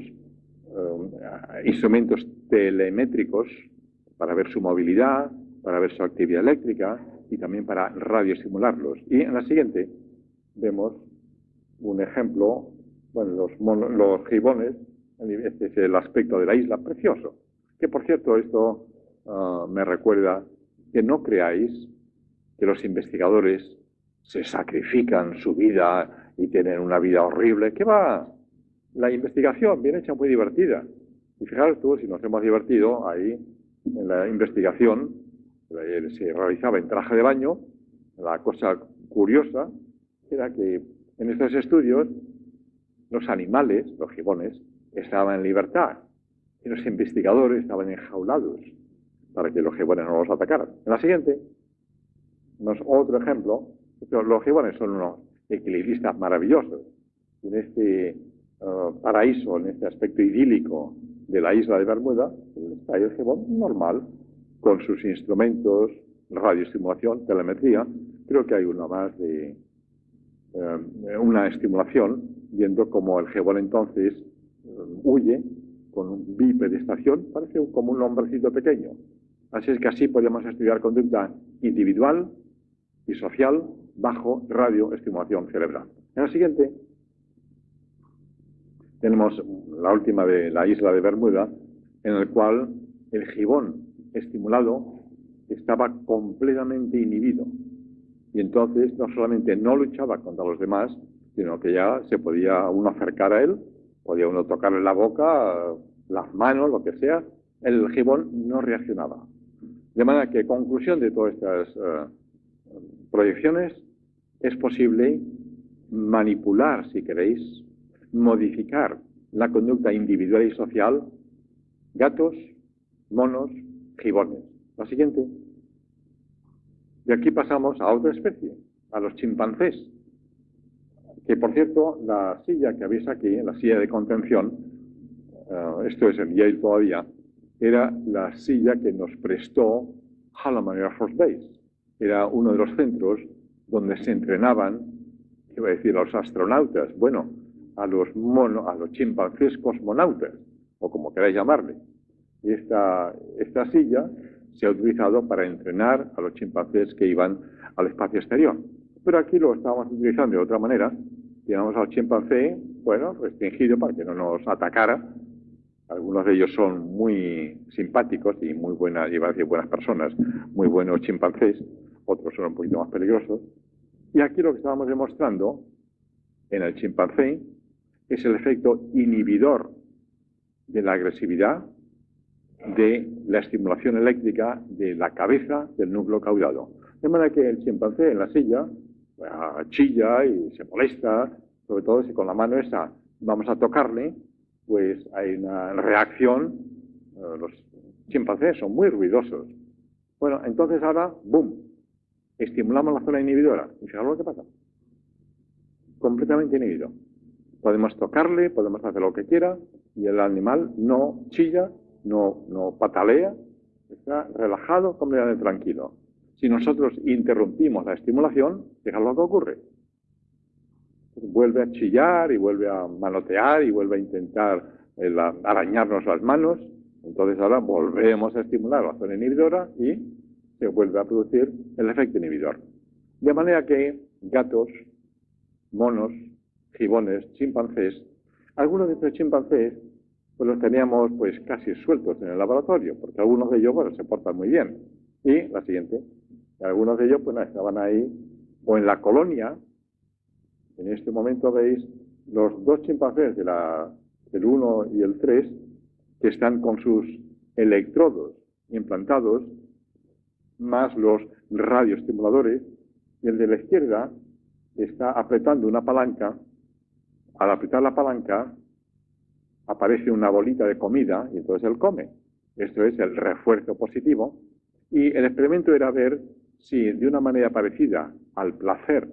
instrumentos telemétricos para ver su movilidad, para ver su actividad eléctrica y también para radioestimularlos. Y en la siguiente vemos un ejemplo, bueno, los gibones, este es el aspecto de la isla, precioso. Que por cierto, esto me recuerda que no creáis que los investigadores se sacrifican su vida y tienen una vida horrible. ¿Qué va? La investigación bien hecha, muy divertida. Y fijaros tú, si nos hemos divertido ahí en la investigación, se realizaba en traje de baño. La cosa curiosa era que en estos estudios los animales, los gibones, estaban en libertad y los investigadores estaban enjaulados. para que los gibones no los atacaran. En la siguiente, otro ejemplo. Los gibones son unos equilibristas maravillosos. En este paraíso, en este aspecto idílico de la isla de Bermuda, está el gibón normal, con sus instrumentos, radioestimulación, telemetría. Creo que hay una más de una estimulación, viendo cómo el gibón entonces huye con un bipedestación, parece como un hombrecito pequeño. Así es que así podemos estudiar conducta individual y social bajo radioestimulación cerebral. En la siguiente tenemos la última de la isla de Bermuda, en el cual el gibón estimulado estaba completamente inhibido. Y entonces no solamente no luchaba contra los demás, sino que ya se podía uno acercar a él, podía uno tocarle la boca, las manos, lo que sea, el gibón no reaccionaba. De manera que, conclusión de todas estas proyecciones, es posible manipular, si queréis, modificar la conducta individual y social, gatos, monos, gibones. La siguiente. Y aquí pasamos a otra especie, a los chimpancés. Que, por cierto, la silla que veis aquí, la silla de contención, esto es en Yale todavía, era la silla que nos prestó Holloman Air Force Base. Era uno de los centros donde se entrenaban, iba a decir, a los astronautas, bueno, a los chimpancés cosmonautas, o como queráis llamarle. Y esta silla se ha utilizado para entrenar a los chimpancés que iban al espacio exterior. Pero aquí lo estamos utilizando de otra manera. Teníamos al chimpancé, bueno, restringido para que no nos atacara. Algunos de ellos son muy simpáticos y muy buenas, iba a decir buenas personas, muy buenos chimpancés. Otros son un poquito más peligrosos. Y aquí lo que estábamos demostrando en el chimpancé es el efecto inhibidor de la agresividad, de la estimulación eléctrica de la cabeza del núcleo caudado. De manera que el chimpancé en la silla chilla y se molesta, sobre todo si con la mano esa vamos a tocarle, pues hay una reacción. Los chimpancés son muy ruidosos. Bueno, entonces ahora, ¡boom!, estimulamos la zona inhibidora. Y fijaros lo que pasa. Completamente inhibido. Podemos tocarle, podemos hacer lo que quiera, y el animal no chilla, no patalea, está relajado, completamente tranquilo. Si nosotros interrumpimos la estimulación, fijaros lo que ocurre. Vuelve a chillar y vuelve a manotear y vuelve a intentar arañarnos las manos. Entonces ahora volvemos a estimular la zona inhibidora y se vuelve a producir el efecto inhibidor. De manera que gatos, monos, gibones, chimpancés, algunos de estos chimpancés pues los teníamos pues casi sueltos en el laboratorio, porque algunos de ellos bueno, se portan muy bien. Y la siguiente, algunos de ellos pues no, estaban ahí o en la colonia. En este momento veis los dos chimpancés del 1 y el 3 que están con sus electrodos implantados, más los radioestimuladores, y el de la izquierda está apretando una palanca. Al apretar la palanca aparece una bolita de comida y entonces él come. Esto es el refuerzo positivo. Y el experimento era ver si de una manera parecida al placer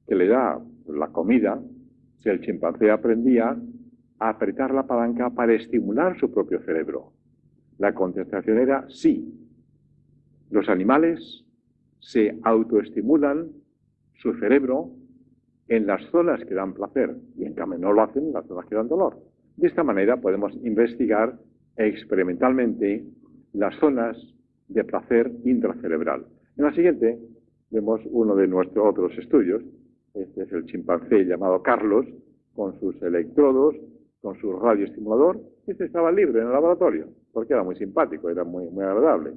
que le da la comida, si el chimpancé aprendía a apretar la palanca para estimular su propio cerebro. La contestación era sí. Los animales se autoestimulan su cerebro en las zonas que dan placer y en cambio no lo hacen en las zonas que dan dolor. De esta manera podemos investigar experimentalmente las zonas de placer intracerebral. En la siguiente vemos uno de nuestros otros estudios. Este es el chimpancé llamado Carlos, con sus electrodos, con su radioestimulador. Este estaba libre en el laboratorio, porque era muy simpático, era muy agradable.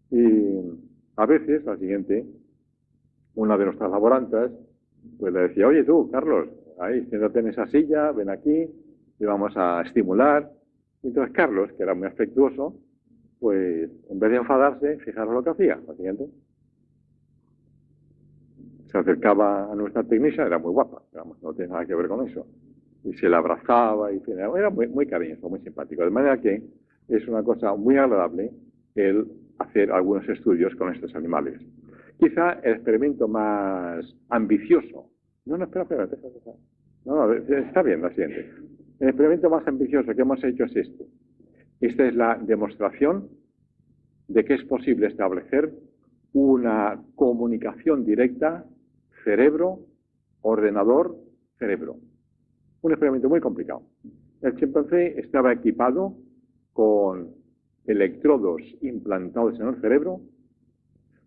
Y a veces, la siguiente, una de nuestras laborantas, pues le decía, oye tú, Carlos, ahí, siéntate en esa silla, ven aquí, y vamos a estimular. Y entonces Carlos, que era muy afectuoso, pues en vez de enfadarse, fijaros lo que hacía, la siguiente. Se acercaba a nuestra técnica, era muy guapa, digamos, no tiene nada que ver con eso. Y se la abrazaba, y era muy cariñoso, muy simpático. De manera que es una cosa muy agradable el hacer algunos estudios con estos animales. Quizá el experimento más ambicioso. No, espera. No, está bien, la siguiente. El experimento más ambicioso que hemos hecho es este. Esta es la demostración de que es posible establecer una comunicación directa cerebro-ordenador-cerebro. Un experimento muy complicado. El chimpancé estaba equipado con electrodos implantados en el cerebro,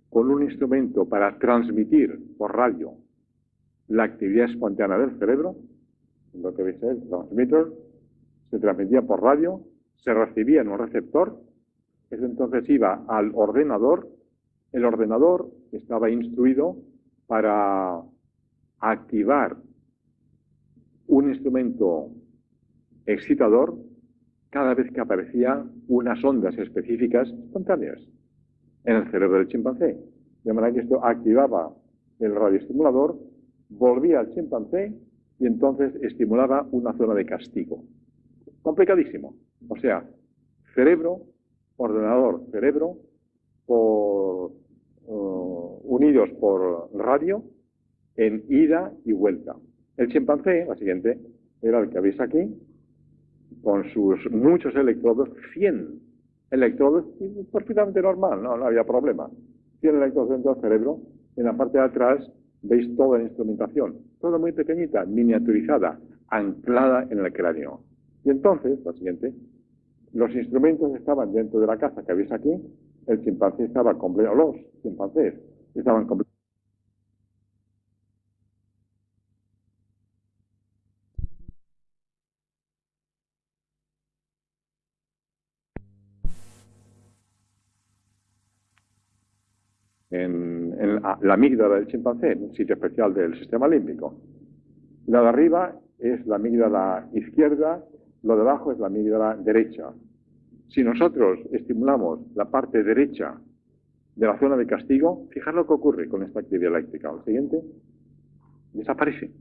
con un instrumento para transmitir por radio la actividad espontánea del cerebro, lo que veis es el transmitter, se transmitía por radio, se recibía en un receptor, eso entonces iba al ordenador, el ordenador estaba instruido para activar un instrumento excitador cada vez que aparecían unas ondas específicas espontáneas en el cerebro del chimpancé. De manera que esto activaba el radioestimulador, volvía al chimpancé y entonces estimulaba una zona de castigo. Complicadísimo. O sea, cerebro, ordenador, cerebro, unidos por radio en ida y vuelta. El chimpancé, la siguiente, era el que veis aquí, con sus muchos electrodos, 100 electrodos, perfectamente normal, no había problema. 100 electrodos dentro del cerebro, en la parte de atrás veis toda la instrumentación, toda muy pequeñita, miniaturizada, anclada en el cráneo. Y entonces, la siguiente, los instrumentos estaban dentro de la caja que veis aquí, el chimpancé estaba completo, los chimpancés estaban completos. En la amígdala del chimpancé, un sitio especial del sistema límbico. La de arriba es la amígdala izquierda, lo de abajo es la amígdala derecha. Si nosotros estimulamos la parte derecha de la zona de castigo, fijaros lo que ocurre con esta actividad eléctrica. Lo siguiente, desaparece.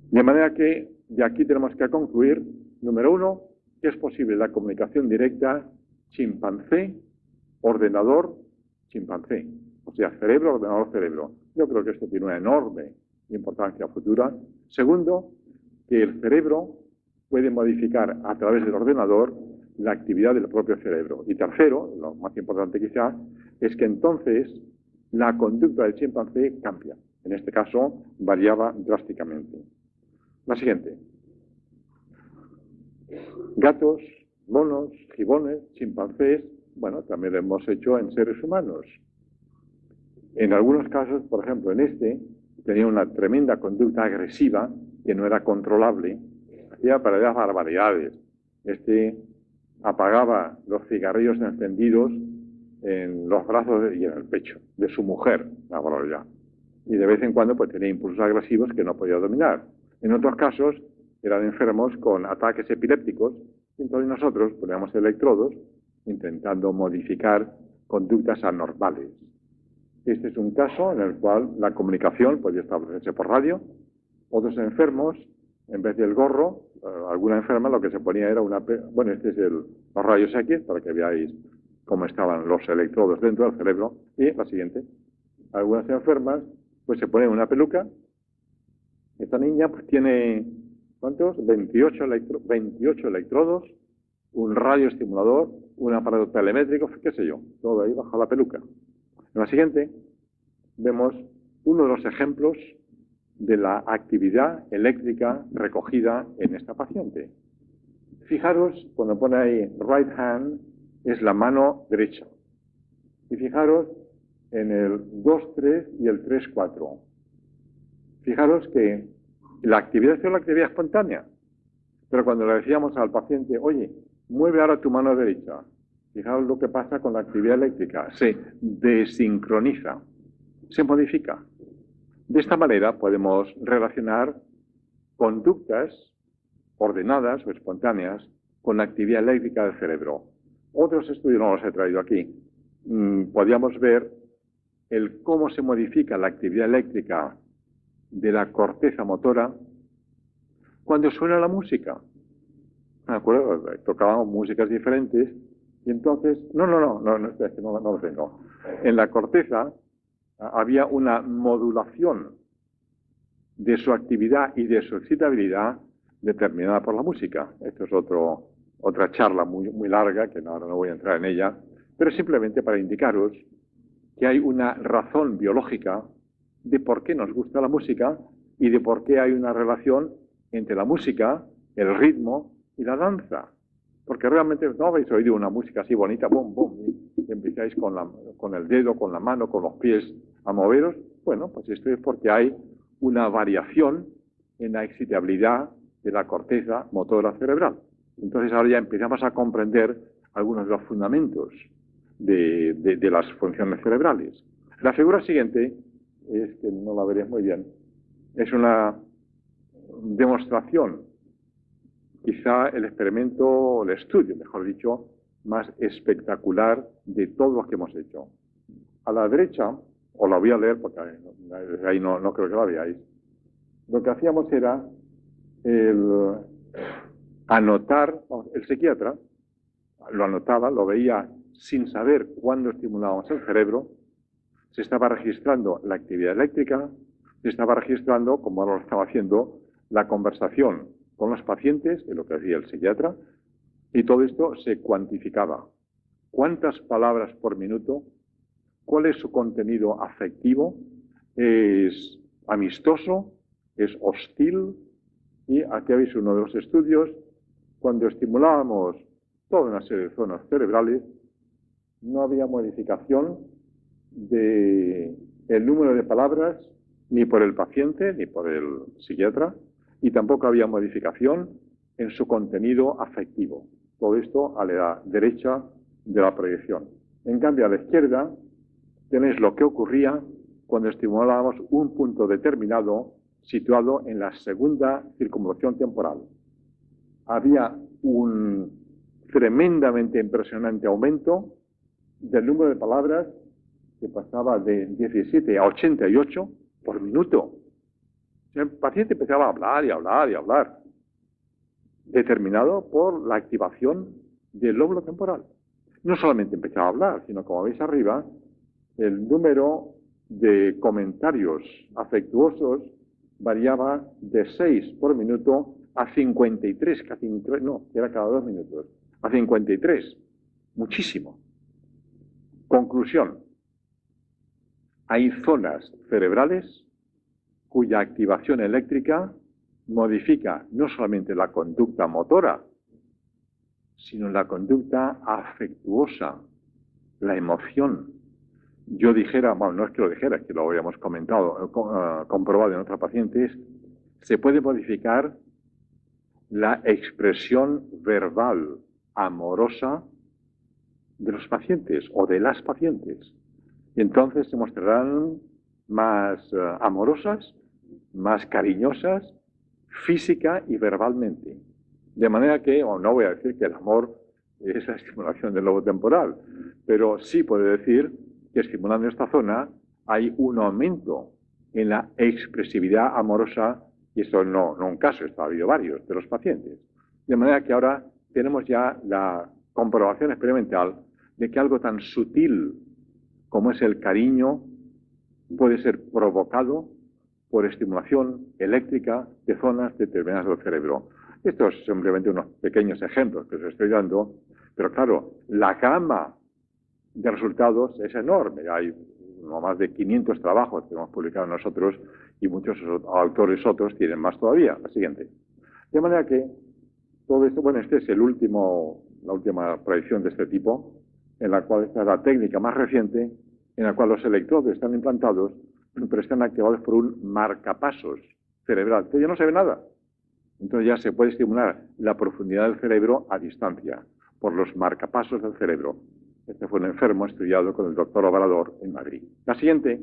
De manera que de aquí tenemos que concluir, número 1, que es posible la comunicación directa chimpancé-ordenador-chimpancé. O sea, cerebro-ordenador-cerebro. Yo creo que esto tiene una enorme importancia futura. Segundo, que el cerebro puede modificar a través del ordenador la actividad del propio cerebro. Y tercero, lo más importante quizá, es que entonces la conducta del chimpancé cambia. En este caso, variaba drásticamente. La siguiente. Gatos, monos, gibones, chimpancés, bueno, también lo hemos hecho en seres humanos. En algunos casos, por ejemplo, en este, tenía una tremenda conducta agresiva que no era controlable, hacía verdaderas barbaridades. Este apagaba los cigarrillos encendidos en los brazos y en el pecho de su mujer, la barbaridad. Y de vez en cuando pues tenía impulsos agresivos que no podía dominar. En otros casos eran enfermos con ataques epilépticos, y entonces nosotros poníamos electrodos intentando modificar conductas anormales. Este es un caso en el cual la comunicación podía establecerse por radio. Otros enfermos, en vez del gorro, alguna enferma lo que se ponía era una... Bueno, este es los rayos X, para que veáis cómo estaban los electrodos dentro del cerebro. Y la siguiente, algunas enfermas pues se ponen una peluca. Esta niña pues tiene, ¿cuántos? 28 electrodos, un radioestimulador, un aparato telemétrico, qué sé yo, todo ahí bajo la peluca. En la siguiente vemos uno de los ejemplos de la actividad eléctrica recogida en esta paciente. Fijaros, cuando pone ahí right hand, es la mano derecha. Y fijaros en el 2-3 y el 3-4. Fijaros que la actividad es la actividad espontánea. Pero cuando le decíamos al paciente, oye, mueve ahora tu mano derecha, fijaros lo que pasa con la actividad eléctrica. Se desincroniza, se modifica. De esta manera podemos relacionar conductas ordenadas o espontáneas con la actividad eléctrica del cerebro. Otros estudios no los he traído aquí. Podríamos ver el cómo se modifica la actividad eléctrica de la corteza motora cuando suena la música. ¿De acuerdo? Tocábamos músicas diferentes Y entonces, no, es que no lo tengo. En la corteza había una modulación de su actividad y de su excitabilidad determinada por la música. Esto es otra charla muy larga, que ahora no voy a entrar en ella, pero simplemente para indicaros que hay una razón biológica de por qué nos gusta la música y de por qué hay una relación entre la música, el ritmo y la danza. Porque realmente no habéis oído una música así bonita, bum, bum, y empezáis con el dedo, con la mano, con los pies a moveros. Bueno, pues esto es porque hay una variación en la excitabilidad de la corteza motora cerebral. Entonces ahora ya empezamos a comprender algunos de los fundamentos de las funciones cerebrales. La figura siguiente, es que no la veréis muy bien, es una demostración, quizá el experimento, o el estudio, mejor dicho, más espectacular de todo lo que hemos hecho. A la derecha, os la voy a leer porque ahí no creo que la veáis, lo que hacíamos era el anotar, el psiquiatra lo anotaba, lo veía sin saber cuándo estimulábamos el cerebro, se estaba registrando la actividad eléctrica, se estaba registrando, como ahora lo estaba haciendo, la conversación con los pacientes, de lo que hacía el psiquiatra, y todo esto se cuantificaba. ¿Cuántas palabras por minuto? ¿Cuál es su contenido afectivo? ¿Es amistoso? ¿Es hostil? Y aquí habéis uno de los estudios. Cuando estimulábamos toda una serie de zonas cerebrales, no había modificación del número de palabras ni por el paciente ni por el psiquiatra, y tampoco había modificación en su contenido afectivo. Todo esto a la derecha de la proyección. En cambio, a la izquierda tenéis lo que ocurría cuando estimulábamos un punto determinado situado en la segunda circunvolución temporal. Había un tremendamente impresionante aumento del número de palabras, que pasaba de 17 a 88 por minuto. El paciente empezaba a hablar y hablar y hablar, determinado por la activación del lóbulo temporal. No solamente empezaba a hablar, sino, como veis arriba, el número de comentarios afectuosos variaba de 6 por minuto a 53, era cada 2 minutos, a 53, muchísimo. Conclusión: hay zonas cerebrales cuya activación eléctrica modifica no solamente la conducta motora, sino la conducta afectuosa, la emoción. Yo dijera, bueno, no es que lo dijera, es que lo habíamos comentado, comprobado en otros pacientes, se puede modificar la expresión verbal amorosa de los pacientes o de las pacientes. Y entonces se mostrarán más amorosas, más cariñosas, física y verbalmente. De manera que, no voy a decir que el amor es la estimulación del lobo temporal, pero sí puede decir que estimulando esta zona hay un aumento en la expresividad amorosa, y esto no un caso, esto ha habido varios de los pacientes. De manera que ahora tenemos ya la comprobación experimental de que algo tan sutil como es el cariño puede ser provocado por estimulación eléctrica de zonas determinadas del cerebro. Estos son simplemente unos pequeños ejemplos que os estoy dando, pero claro, la gama de resultados es enorme. Hay no más de 500 trabajos que hemos publicado nosotros, y muchos autores otros tienen más todavía. La siguiente. De manera que todo esto, bueno, este es la última proyección de este tipo, en la cual está la técnica más reciente, en la cual los electrodos están implantados, pero están activados por un marcapasos cerebral, que ya no se ve nada. Entonces ya se puede estimular la profundidad del cerebro a distancia, por los marcapasos del cerebro. Este fue un enfermo estudiado con el doctor Obrador en Madrid. La siguiente.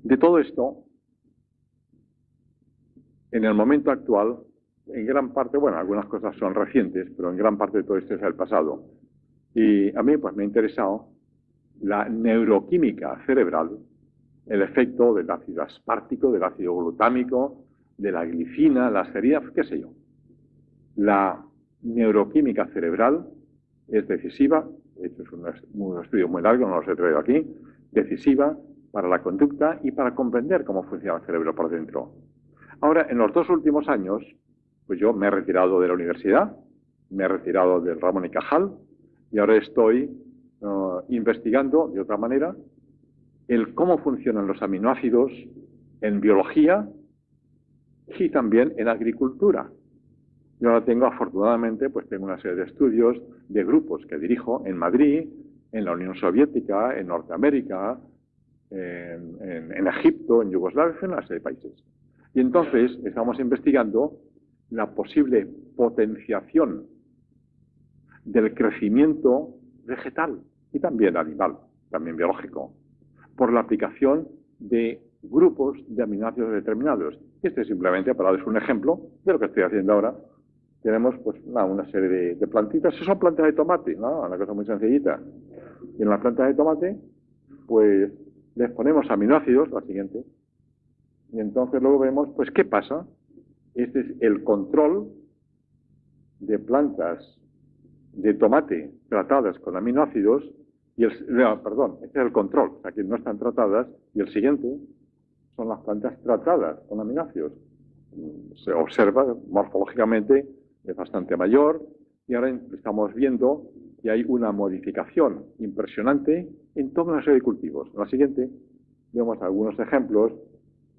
De todo esto, en el momento actual, en gran parte, bueno, algunas cosas son recientes, pero en gran parte de todo esto es el pasado. Y a mí pues me ha interesado la neuroquímica cerebral, el efecto del ácido aspartico, del ácido glutámico, de la glicina, la serina, qué sé yo. La neuroquímica cerebral es decisiva, de hecho es un estudio muy largo, no lo he traído aquí, decisiva para la conducta y para comprender cómo funciona el cerebro por dentro. Ahora, en los 2 últimos años, pues yo me he retirado de la universidad, me he retirado del Ramón y Cajal, y ahora estoy investigando de otra manera el cómo funcionan los aminoácidos en biología y también en agricultura. Yo ahora tengo, afortunadamente, pues tengo una serie de estudios de grupos que dirijo en Madrid, en la Unión Soviética, en Norteamérica, en Egipto, en Yugoslavia, en una serie de países. Y entonces estamos investigando la posible potenciación del crecimiento vegetal y también animal, también biológico, por la aplicación de grupos de aminoácidos determinados. Este es simplemente para darles un ejemplo de lo que estoy haciendo ahora. Tenemos pues una serie de plantitas, son plantas de tomate, ¿no? Una cosa muy sencillita. Y en las plantas de tomate, pues les ponemos aminoácidos, la siguiente, y entonces luego vemos, pues, ¿qué pasa? Este es el control de plantas de tomate tratadas con aminoácidos, este es el control, o sea, que no están tratadas, y el siguiente son las plantas tratadas con aminoácidos. Se observa morfológicamente, es bastante mayor, y ahora estamos viendo que hay una modificación impresionante en toda una serie de cultivos. En la siguiente vemos algunos ejemplos.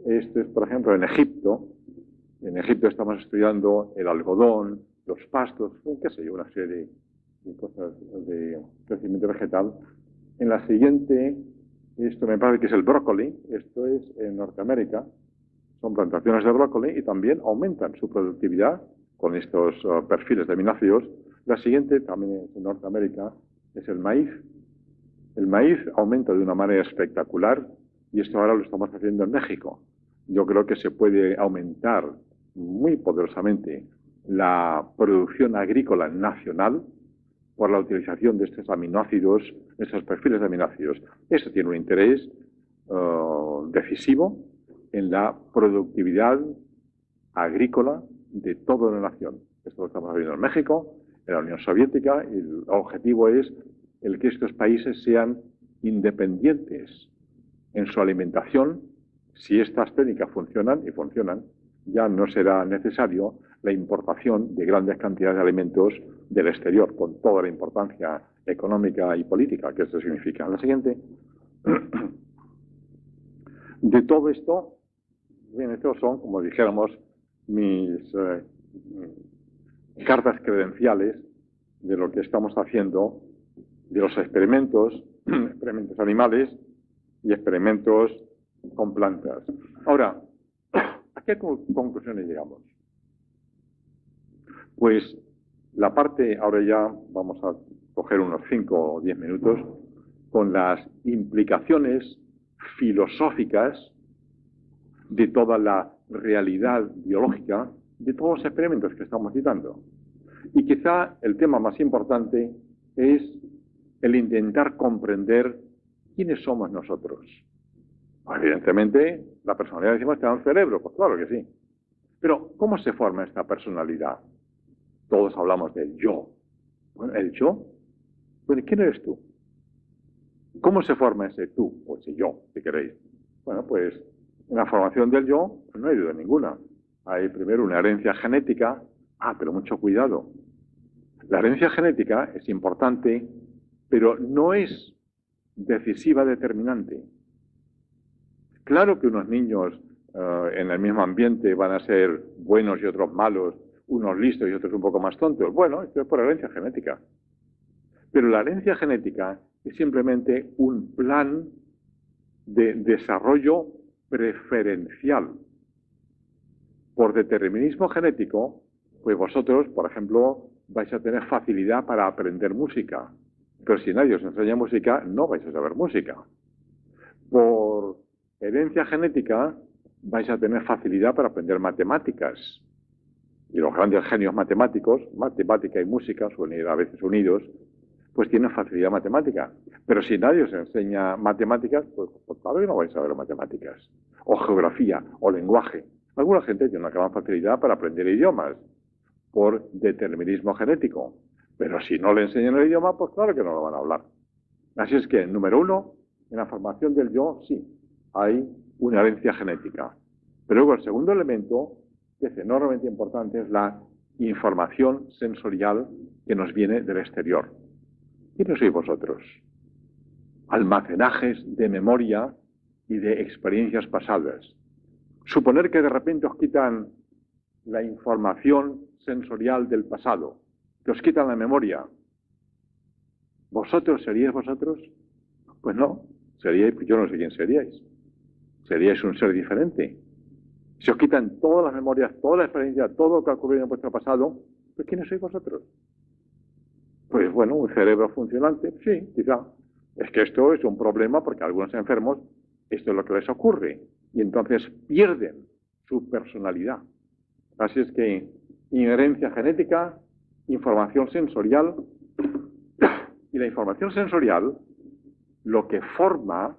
Este es, por ejemplo, en Egipto. En Egipto estamos estudiando el algodón, los pastos, qué sé yo, una serie de cosas de crecimiento vegetal. En la siguiente, esto me parece que es el brócoli, esto es en Norteamérica, son plantaciones de brócoli y también aumentan su productividad con estos perfiles de aminoácidos. La siguiente, también es en Norteamérica, es el maíz. El maíz aumenta de una manera espectacular y esto ahora lo estamos haciendo en México. Yo creo que se puede aumentar muy poderosamente la producción agrícola nacional por la utilización de estos aminoácidos, de estos perfiles de aminoácidos. Esto tiene un interés decisivo en la productividad agrícola de toda la nación. Esto lo estamos haciendo en México, en la Unión Soviética, y el objetivo es el que estos países sean independientes en su alimentación. Si estas técnicas funcionan, y funcionan, ya no será necesario la importación de grandes cantidades de alimentos del exterior, con toda la importancia económica y política que esto significa. La siguiente. De todo esto, bien, estos son, como dijéramos, mis cartas credenciales de lo que estamos haciendo, de los experimentos, experimentos animales y experimentos con plantas. Ahora, ¿a qué conclusiones llegamos? Pues la parte, ahora ya vamos a coger unos 5 o 10 minutos, con las implicaciones filosóficas de toda la realidad biológica, de todos los experimentos que estamos citando. Y quizá el tema más importante es el intentar comprender quiénes somos nosotros. Evidentemente, la personalidad, decimos, está en el cerebro, pues claro que sí. Pero, ¿cómo se forma esta personalidad? Todos hablamos del yo. Bueno, ¿el yo? Bueno, ¿quién eres tú? ¿Cómo se forma ese tú, o ese yo, si queréis? Bueno, pues, en la formación del yo, no hay duda ninguna. Hay primero una herencia genética. Pero mucho cuidado. La herencia genética es importante, pero no es decisiva, determinante. Claro que unos niños en el mismo ambiente van a ser buenos y otros malos, unos listos y otros un poco más tontos. Bueno, esto es por herencia genética. Pero la herencia genética es simplemente un plan de desarrollo preferencial. Por determinismo genético, pues vosotros, por ejemplo, vais a tener facilidad para aprender música. Pero si nadie os enseña música, no vais a saber música. Por herencia genética, vais a tener facilidad para aprender matemáticas. Y los grandes genios matemáticos, matemática y música, suelen ir a veces unidos, pues tienen facilidad matemática. Pero si nadie os enseña matemáticas, pues claro que no vais a saber matemáticas. O geografía, o lenguaje. Alguna gente tiene una gran facilidad para aprender idiomas. por determinismo genético. Pero si no le enseñan el idioma, pues claro que no lo van a hablar. Así es que, número uno, en la formación del yo, sí, hay una herencia genética. Pero luego el segundo elemento, que es enormemente importante, es la información sensorial que nos viene del exterior. ¿Quiénes sois vosotros? Almacenajes de memoria y de experiencias pasadas. Suponer que de repente os quitan la información sensorial del pasado, que os quitan la memoria. ¿Vosotros seríais vosotros? Pues no, seríais, yo no sé quién seríais. Seríais un ser diferente. Si os quitan todas las memorias, toda la experiencia, todo lo que ha ocurrido en vuestro pasado, pues ¿quiénes sois vosotros? Pues bueno, un cerebro funcionante, sí, quizá. Es que esto es un problema porque a algunos enfermos esto es lo que les ocurre y entonces pierden su personalidad. Así es que inherencia genética, información sensorial, y la información sensorial lo que forma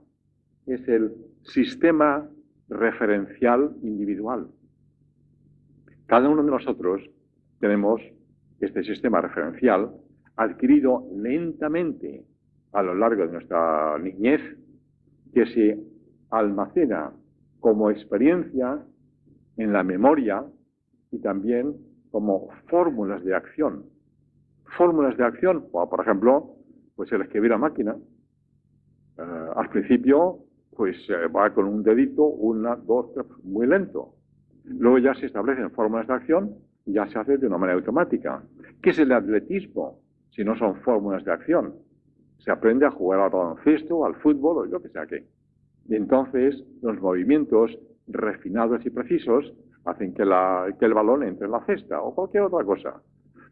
es el sistema referencial individual. Cada uno de nosotros tenemos este sistema referencial adquirido lentamente a lo largo de nuestra niñez, que se almacena como experiencia en la memoria y también como fórmulas de acción. Fórmulas de acción, como por ejemplo, pues el escribir a máquina. Al principio, pues va con un dedito, una, dos, tres, muy lento. Luego ya se establecen fórmulas de acción y ya se hace de una manera automática. ¿Qué es el atletismo? Si no son fórmulas de acción. Se aprende a jugar al baloncesto, al fútbol o lo que sea que. Y entonces los movimientos refinados y precisos hacen que el balón entre en la cesta o cualquier otra cosa.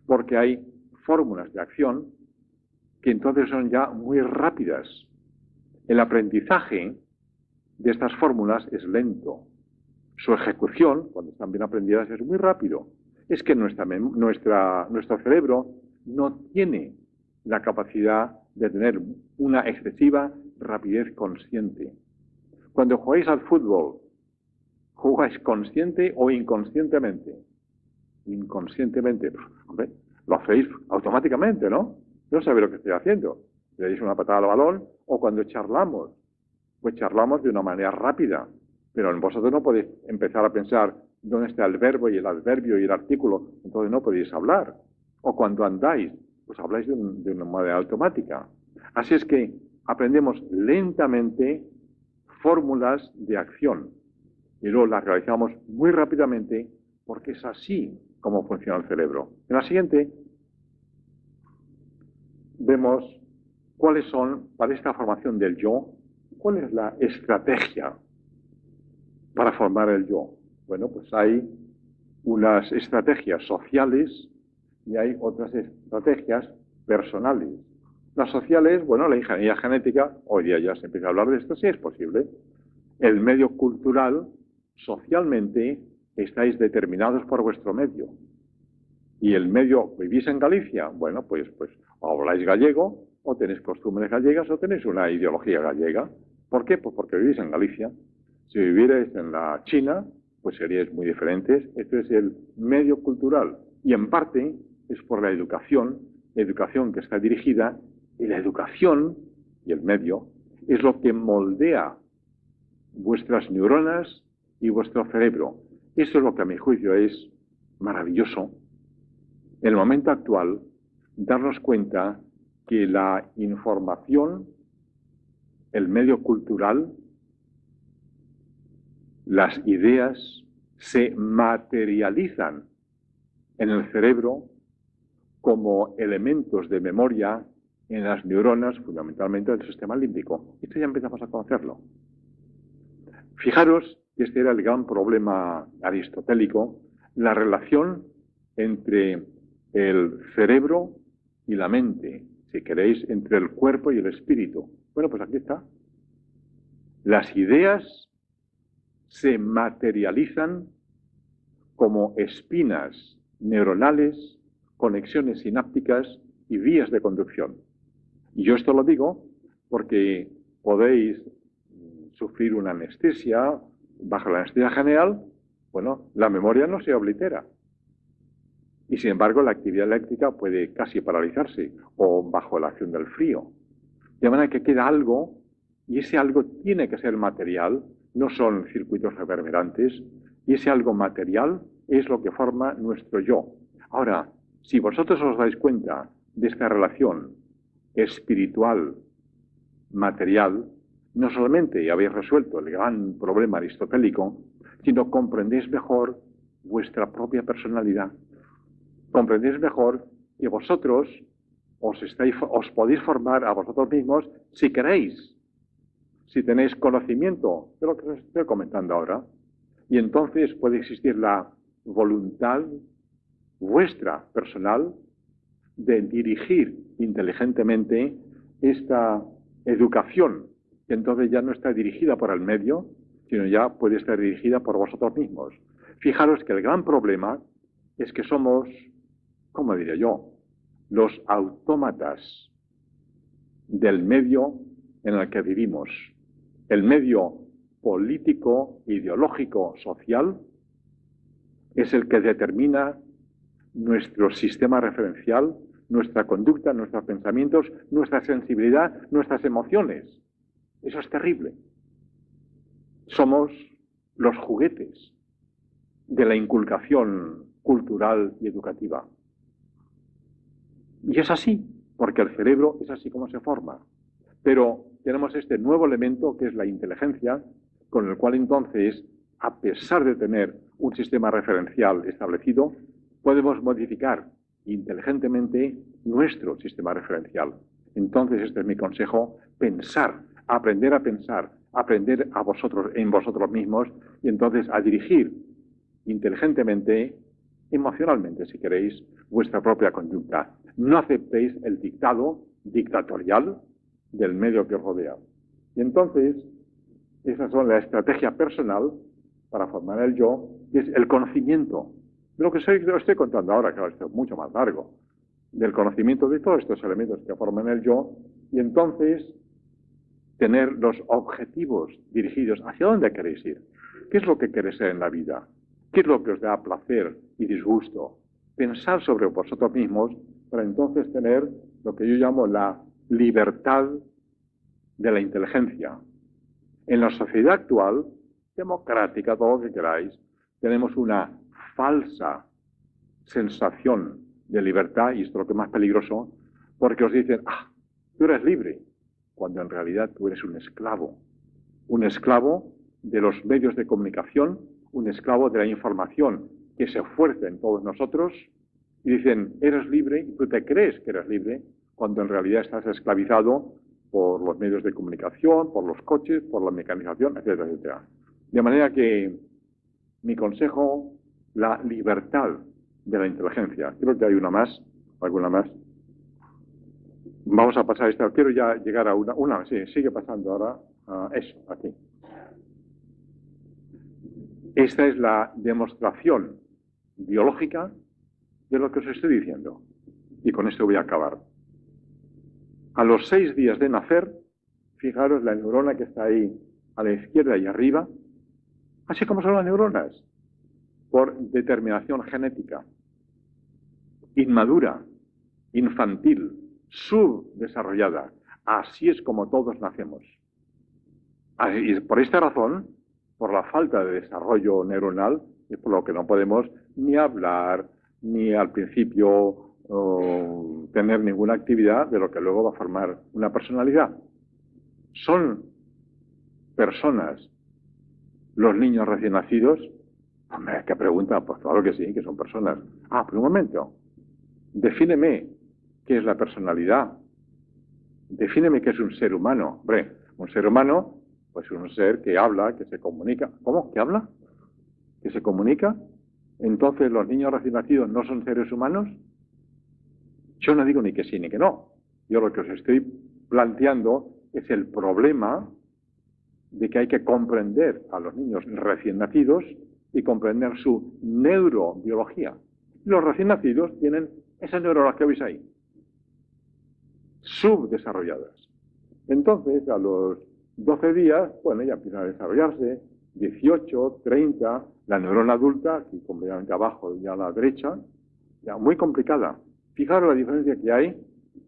Porque hay fórmulas de acción que entonces son ya muy rápidas. El aprendizaje de estas fórmulas es lento. Su ejecución, cuando están bien aprendidas, es muy rápido. Es que nuestro cerebro no tiene la capacidad de tener una excesiva rapidez consciente. Cuando jugáis al fútbol, ¿jugáis consciente o inconscientemente? Inconscientemente. Hombre, lo hacéis automáticamente, ¿no? No sabéis lo que estoy haciendo. Le dais una patada al balón, o cuando charlamos, pues charlamos de una manera rápida. Pero vosotros no podéis empezar a pensar dónde está el verbo y el adverbio y el artículo, entonces no podéis hablar. O cuando andáis, pues habláis de una manera automática. Así es que aprendemos lentamente fórmulas de acción y luego las realizamos muy rápidamente porque es así como funciona el cerebro. En la siguiente vemos cuáles son, para esta formación del yo, cuál es la estrategia para formar el yo. Bueno, pues hay unas estrategias sociales y hay otras estrategias personales. Las sociales, bueno, la ingeniería genética, hoy día ya se empieza a hablar de esto, sí es posible. El medio cultural, socialmente, estáis determinados por vuestro medio. Y el medio, ¿vivís en Galicia? Bueno, pues o habláis gallego, o tenéis costumbres gallegas, o tenéis una ideología gallega. ¿Por qué? Pues porque vivís en Galicia. Si vivierais en la China, pues seríais muy diferentes. Esto es el medio cultural. Y en parte es por la educación que está dirigida, y la educación y el medio es lo que moldea vuestras neuronas y vuestro cerebro. Eso es lo que a mi juicio es maravilloso. En el momento actual, darnos cuenta que la información, el medio cultural, las ideas se materializan en el cerebro como elementos de memoria en las neuronas, fundamentalmente del sistema límbico. Esto ya empezamos a conocerlo. Fijaros que este era el gran problema aristotélico, la relación entre el cerebro y la mente, si queréis, entre el cuerpo y el espíritu. Bueno, pues aquí está. Las ideas se materializan como espinas neuronales, conexiones sinápticas y vías de conducción. Y yo esto lo digo porque podéis sufrir una anestesia, bajo la anestesia general, bueno, la memoria no se oblitera. Y sin embargo, la actividad eléctrica puede casi paralizarse o bajo la acción del frío. De manera que queda algo, y ese algo tiene que ser material, no son circuitos reverberantes, y ese algo material es lo que forma nuestro yo. Ahora, si vosotros os dais cuenta de esta relación espiritual, material, no solamente habéis resuelto el gran problema aristotélico, sino comprendéis mejor vuestra propia personalidad. Comprendéis mejor que vosotros os podéis formar a vosotros mismos si queréis, si tenéis conocimiento de lo que os estoy comentando ahora. Y entonces puede existir la voluntad vuestra personal de dirigir inteligentemente esta educación, que entonces ya no está dirigida por el medio, sino ya puede estar dirigida por vosotros mismos. Fijaros que el gran problema es que somos, ¿cómo diría yo?, los autómatas del medio en el que vivimos. El medio político, ideológico, social, es el que determina nuestro sistema referencial, nuestra conducta, nuestros pensamientos, nuestra sensibilidad, nuestras emociones. Eso es terrible. Somos los juguetes de la inculcación cultural y educativa. Y es así, porque el cerebro es así como se forma. Pero tenemos este nuevo elemento que es la inteligencia, con el cual entonces, a pesar de tener un sistema referencial establecido, podemos modificar inteligentemente nuestro sistema referencial. Entonces, este es mi consejo: pensar, aprender a pensar, aprender a vosotros, en vosotros mismos, y entonces a dirigir inteligentemente, emocionalmente, si queréis, vuestra propia conducta. No aceptéis el dictado dictatorial del medio que os rodea. Y entonces, esas son la estrategia personal para formar el yo, que es el conocimiento. De lo que os estoy contando ahora, claro, esto es mucho más largo, del conocimiento de todos estos elementos que forman el yo, y entonces tener los objetivos dirigidos. ¿Hacia dónde queréis ir? ¿Qué es lo que queréis ser en la vida? ¿Qué es lo que os da placer y disgusto? Pensar sobre vosotros mismos para entonces tener lo que yo llamo la libertad de la inteligencia. En la sociedad actual, democrática, todo lo que queráis, tenemos una falsa sensación de libertad, y esto es lo que es más peligroso, porque os dicen, tú eres libre, cuando en realidad tú eres un esclavo de los medios de comunicación, un esclavo de la información que se fuerza en todos nosotros, y dicen, eres libre, y tú te crees que eres libre, cuando en realidad estás esclavizado por los medios de comunicación, por los coches, por la mecanización, etcétera, etcétera. De manera que mi consejo, la libertad de la inteligencia. Creo que hay alguna más. Vamos a pasar esta. Quiero ya llegar a una. Sí, sigue pasando ahora. Eso, aquí. Esta es la demostración biológica de lo que os estoy diciendo. Y con esto voy a acabar. A los 6 días de nacer, fijaros la neurona que está ahí a la izquierda y arriba, así como son las neuronas, por determinación genética, inmadura, infantil, subdesarrollada. Así es como todos nacemos. Y por esta razón, por la falta de desarrollo neuronal, es por lo que no podemos ni hablar, ni al principio tener ninguna actividad de lo que luego va a formar una personalidad. ¿Son personas los niños recién nacidos? Hombre, ¿qué pregunta? Pues claro que sí, que son personas. Pero un momento. Defíneme qué es la personalidad. Defíneme qué es un ser humano. Hombre, un ser humano, pues un ser que habla, que se comunica. ¿Cómo? ¿Que habla? ¿Que se comunica? Entonces, ¿los niños recién nacidos no son seres humanos? Yo no digo ni que sí ni que no. Yo lo que os estoy planteando es el problema de que hay que comprender a los niños recién nacidos y comprender su neurobiología. Los recién nacidos tienen esas neuronas que veis ahí, subdesarrolladas. Entonces, a los 12 días, bueno, ya empiezan a desarrollarse, 18, 30, la neurona adulta, aquí completamente abajo y a la derecha, ya, muy complicada. Fijaros la diferencia que hay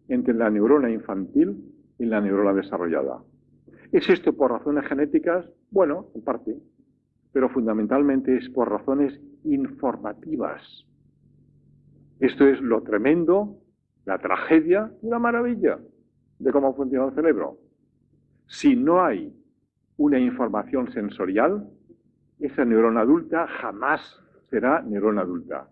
entre la neurona infantil y la neurona desarrollada. ¿Es esto por razones genéticas? Bueno, en parte, pero fundamentalmente es por razones informativas. Esto es lo tremendo, la tragedia y la maravilla de cómo funciona el cerebro. Si no hay una información sensorial, esa neurona adulta jamás será neurona adulta.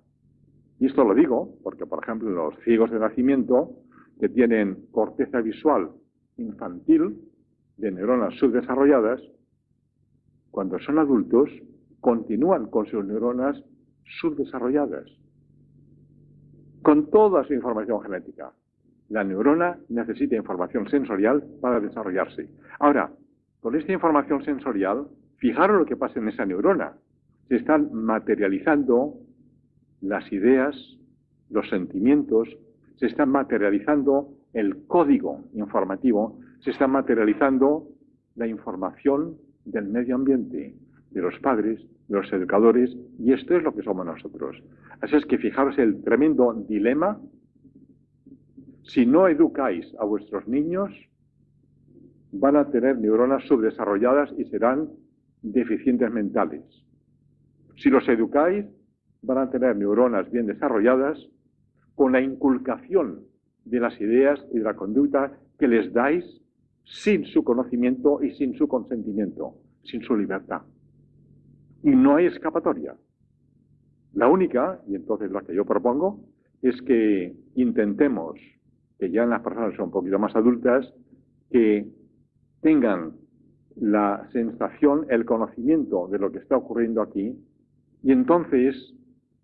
Y esto lo digo porque, por ejemplo, los ciegos de nacimiento que tienen corteza visual infantil de neuronas subdesarrolladas, cuando son adultos, continúan con sus neuronas subdesarrolladas, con toda su información genética. La neurona necesita información sensorial para desarrollarse. Ahora, con esta información sensorial, fijaros lo que pasa en esa neurona. Se están materializando las ideas, los sentimientos, se están materializando el código informativo, se está materializando la información del medio ambiente, de los padres, de los educadores, y esto es lo que somos nosotros. Así es que fijaros el tremendo dilema. Si no educáis a vuestros niños, van a tener neuronas subdesarrolladas y serán deficientes mentales. Si los educáis, van a tener neuronas bien desarrolladas con la inculcación de las ideas y de la conducta que les dais sin su conocimiento y sin su consentimiento, sin su libertad. Y no hay escapatoria. La única, y entonces la que yo propongo, es que intentemos, que ya en las personas son un poquito más adultas, que tengan la sensación, el conocimiento de lo que está ocurriendo aquí, y entonces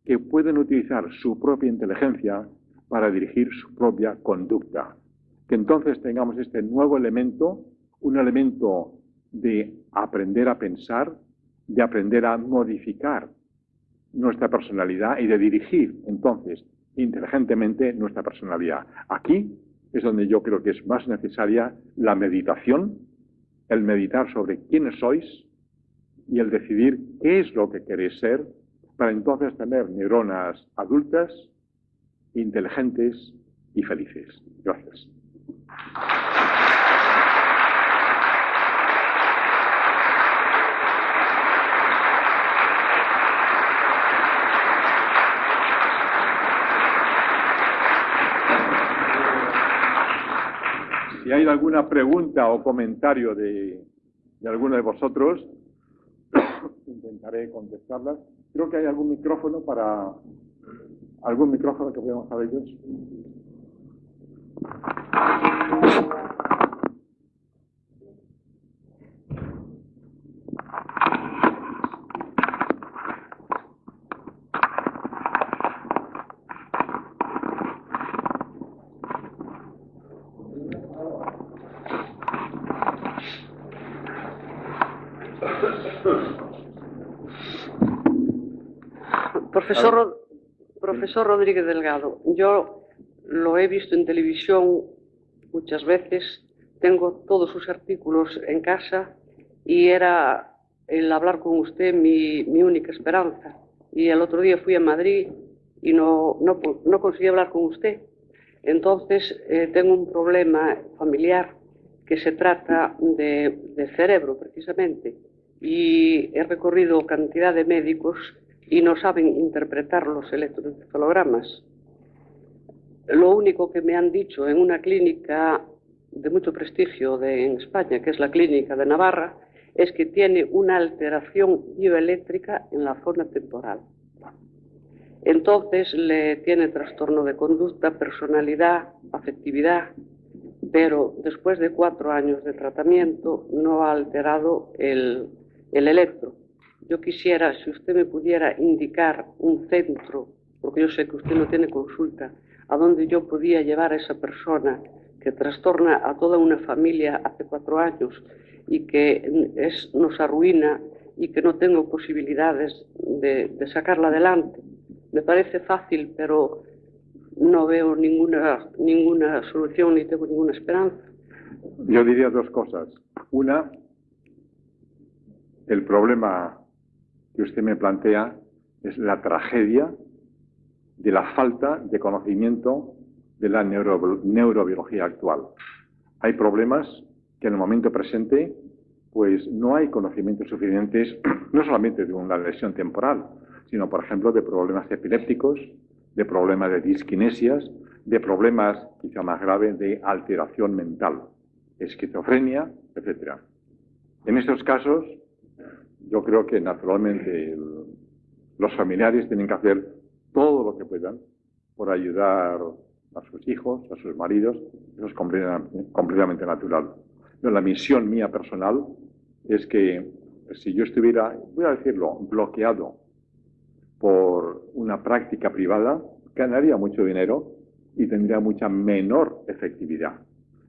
que pueden utilizar su propia inteligencia para dirigir su propia conducta. Que entonces tengamos este nuevo elemento, un elemento de aprender a pensar, de aprender a modificar nuestra personalidad y de dirigir entonces inteligentemente nuestra personalidad. Aquí es donde yo creo que es más necesaria la meditación, el meditar sobre quiénes sois y el decidir qué es lo que queréis ser para entonces tener neuronas adultas, inteligentes y felices. Gracias. Si hay alguna pregunta o comentario de alguno de vosotros, intentaré contestarlas. Creo que hay algún micrófono que podemos saber ellos.
Profesor Rodríguez Delgado, yo lo he visto en televisión muchas veces, tengo todos sus artículos en casa y era el hablar con usted mi única esperanza. Y el otro día fui a Madrid y no conseguí hablar con usted. Entonces tengo un problema familiar que se trata de cerebro precisamente y he recorrido cantidad de médicos y no saben interpretar los electroencefalogramas. Lo único que me han dicho en una clínica de mucho prestigio en España, que es la Clínica de Navarra, es que tiene una alteración bioeléctrica en la zona temporal. Entonces le tiene trastorno de conducta, personalidad, afectividad, pero después de 4 años de tratamiento no ha alterado el electro. Yo quisiera, si usted me pudiera indicar un centro, porque yo sé que usted no tiene consulta, a donde yo podía llevar a esa persona que trastorna a toda una familia hace 4 años y que nos arruina y que no tengo posibilidades de sacarla adelante. Me parece fácil, pero no veo ninguna solución ni tengo ninguna esperanza.
Yo diría 2 cosas. Una, el problema que usted me plantea es la tragedia de la falta de conocimiento de la neurobiología actual. Hay problemas que en el momento presente pues no hay conocimientos suficientes, no solamente de una lesión temporal, sino por ejemplo de problemas epilépticos, de problemas de disquinesias, de problemas quizá más graves de alteración mental, esquizofrenia, etc. En estos casos yo creo que naturalmente los familiares tienen que hacer todo lo que puedan por ayudar a sus hijos, a sus maridos. Eso es completamente natural. Pero la misión mía personal es que si yo estuviera, voy a decirlo, bloqueado por una práctica privada, ganaría mucho dinero y tendría mucha menor efectividad.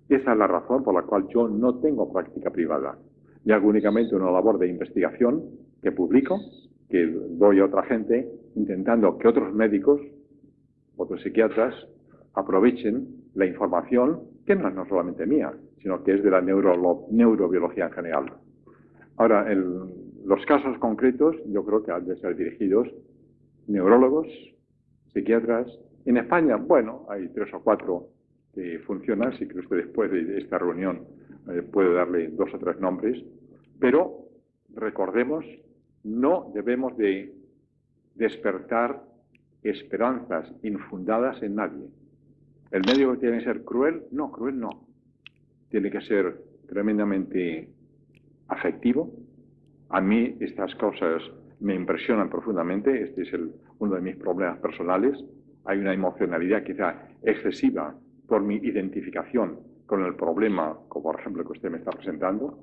Esa es la razón por la cual yo no tengo práctica privada. Y hago únicamente una labor de investigación que publico, que doy a otra gente, intentando que otros médicos, otros psiquiatras, aprovechen la información que no es no solamente mía, sino que es de la neurobiología en general. Ahora, los casos concretos yo creo que han de ser dirigidos neurólogos, psiquiatras. En España, bueno, hay 3 o 4 que funcionan, sí que usted después de esta reunión puede darle 2 o 3 nombres, pero recordemos, no debemos de despertar esperanzas infundadas en nadie. ¿El médico tiene que ser cruel? No, cruel no. Tiene que ser tremendamente afectivo. A mí estas cosas me impresionan profundamente. Este es uno de mis problemas personales. Hay una emocionalidad quizá excesiva por mi identificación con el problema, como por ejemplo que usted me está presentando.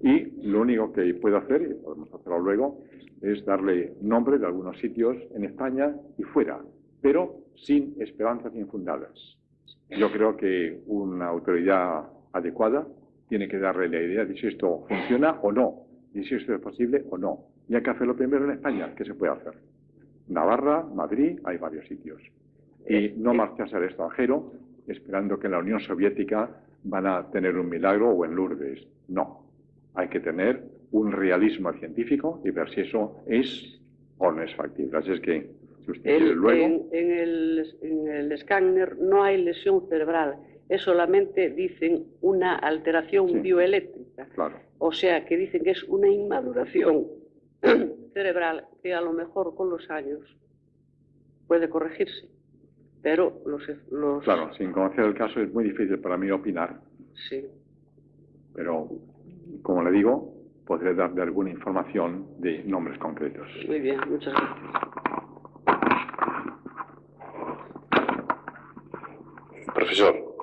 Y lo único que puedo hacer, y podemos hacerlo luego, es darle nombre de algunos sitios en España y fuera, pero sin esperanzas infundadas. Yo creo que una autoridad adecuada tiene que darle la idea de si esto funciona o no, y si esto es posible o no. Y hay que hacerlo primero en España, que se puede hacer. Navarra, Madrid, hay varios sitios. Y no marcharse al extranjero esperando que en la Unión Soviética van a tener un milagro o en Lourdes. No. Hay que tener un realismo científico y ver si eso es o no es factible. Así es que, si usted quiere luego...
En el escáner no hay lesión cerebral, es solamente, dicen, una alteración bioeléctrica.
Claro.
O sea, que dicen que es una inmaduración cerebral que a lo mejor con los años puede corregirse. Pero
Claro, sin conocer el caso es muy difícil para mí opinar.
Sí.
Pero, como le digo, podré darle alguna información de nombres concretos.
Muy bien, muchas gracias.
Profesor,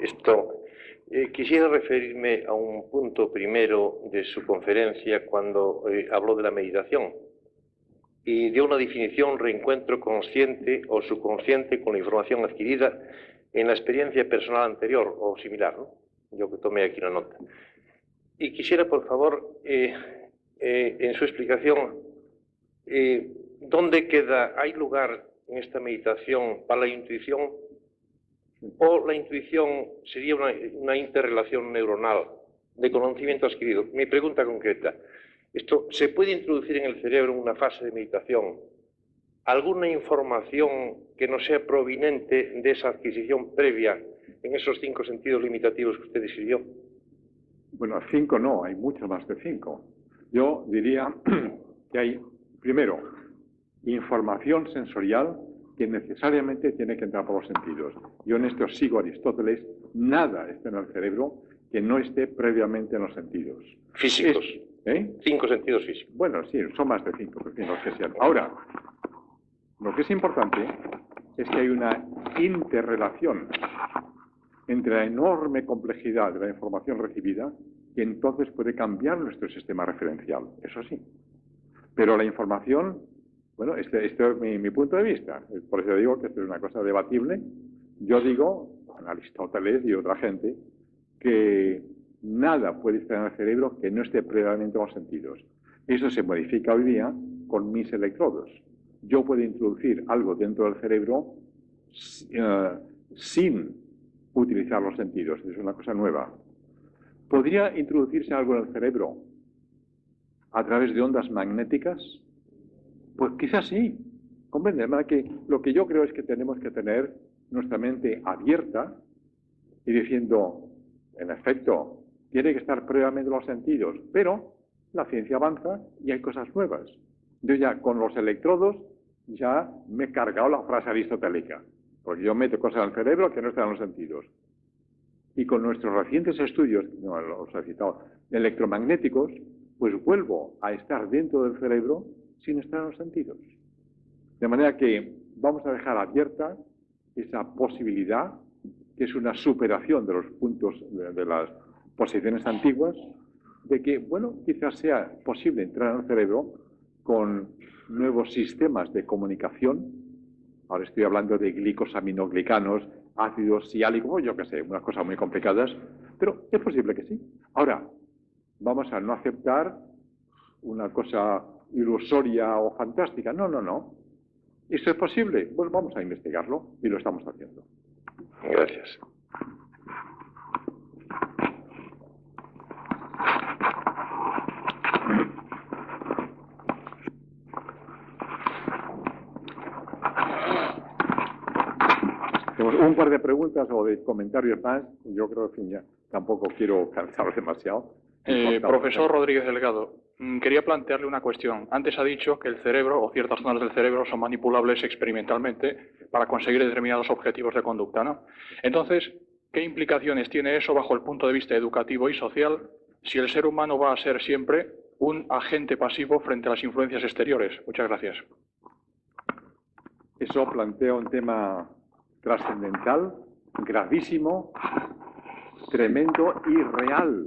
quisiera referirme a un punto primero de su conferencia cuando habló de la meditación y dio una definición: reencuentro consciente o subconsciente con la información adquirida en la experiencia personal anterior o similar, ¿no? Yo que tomé aquí una nota. Y quisiera, por favor, en su explicación, ¿dónde queda, hay lugar en esta meditación para la intuición? ¿O la intuición sería una interrelación neuronal de conocimiento adquirido? Mi pregunta concreta: ¿esto se puede introducir en el cerebro en una fase de meditación alguna información que no sea proveniente de esa adquisición previa en esos 5 sentidos limitativos que usted describió?
Bueno, 5 no, hay mucho más de 5. Yo diría que hay, primero, información sensorial que necesariamente tiene que entrar por los sentidos. Yo en esto sigo a Aristóteles: nada está en el cerebro que no esté previamente en los sentidos.
Físicos. 5 sentidos físicos.
Bueno, sí, son más de 5, pero los que sean. Ahora, lo que es importante es que hay una interrelación entre la enorme complejidad de la información recibida, que entonces puede cambiar nuestro sistema referencial, eso sí. Pero la información, bueno, este es mi punto de vista, por eso digo que esto es una cosa debatible. Yo digo, con Aristóteles y otra gente, que nada puede estar en el cerebro que no esté previamente en los sentidos. Eso se modifica hoy día con mis electrodos. Yo puedo introducir algo dentro del cerebro sin utilizar los sentidos. Es una cosa nueva. ¿Podría introducirse algo en el cerebro a través de ondas magnéticas? Pues quizás sí, ¿Comprende? De manera que lo que yo creo es que tenemos que tener nuestra mente abierta y diciendo, en efecto, tiene que estar previamente los sentidos, pero la ciencia avanza y hay cosas nuevas. Yo ya con los electrodos ya me he cargado la frase aristotélica, porque yo meto cosas al cerebro que no están en los sentidos. Y con nuestros recientes estudios, no los he citado, electromagnéticos, pues vuelvo a estar dentro del cerebro sin estar en los sentidos. De manera que vamos a dejar abierta esa posibilidad, que es una superación de los puntos de las posiciones antiguas, de que, bueno, quizás sea posible entrar en el cerebro con nuevos sistemas de comunicación. Ahora estoy hablando de glicosaminoglicanos, ácidos siálicos, yo qué sé, unas cosas muy complicadas, pero es posible que sí. Ahora, vamos a no aceptar una cosa ilusoria o fantástica. No, no, no. ¿Eso es posible? Pues vamos a investigarlo y lo estamos haciendo.
Gracias.
Tenemos un par de preguntas o de comentarios más. Yo creo que ya tampoco quiero cansar demasiado.
Profesor Rodríguez Delgado, quería plantearle una cuestión. Antes ha dicho que el cerebro o ciertas zonas del cerebro son manipulables experimentalmente para conseguir determinados objetivos de conducta, ¿no? Entonces, ¿qué implicaciones tiene eso bajo el punto de vista educativo y social si el ser humano va a ser siempre un agente pasivo frente a las influencias exteriores? Muchas gracias.
Eso plantea un tema trascendental, gravísimo, tremendo y real.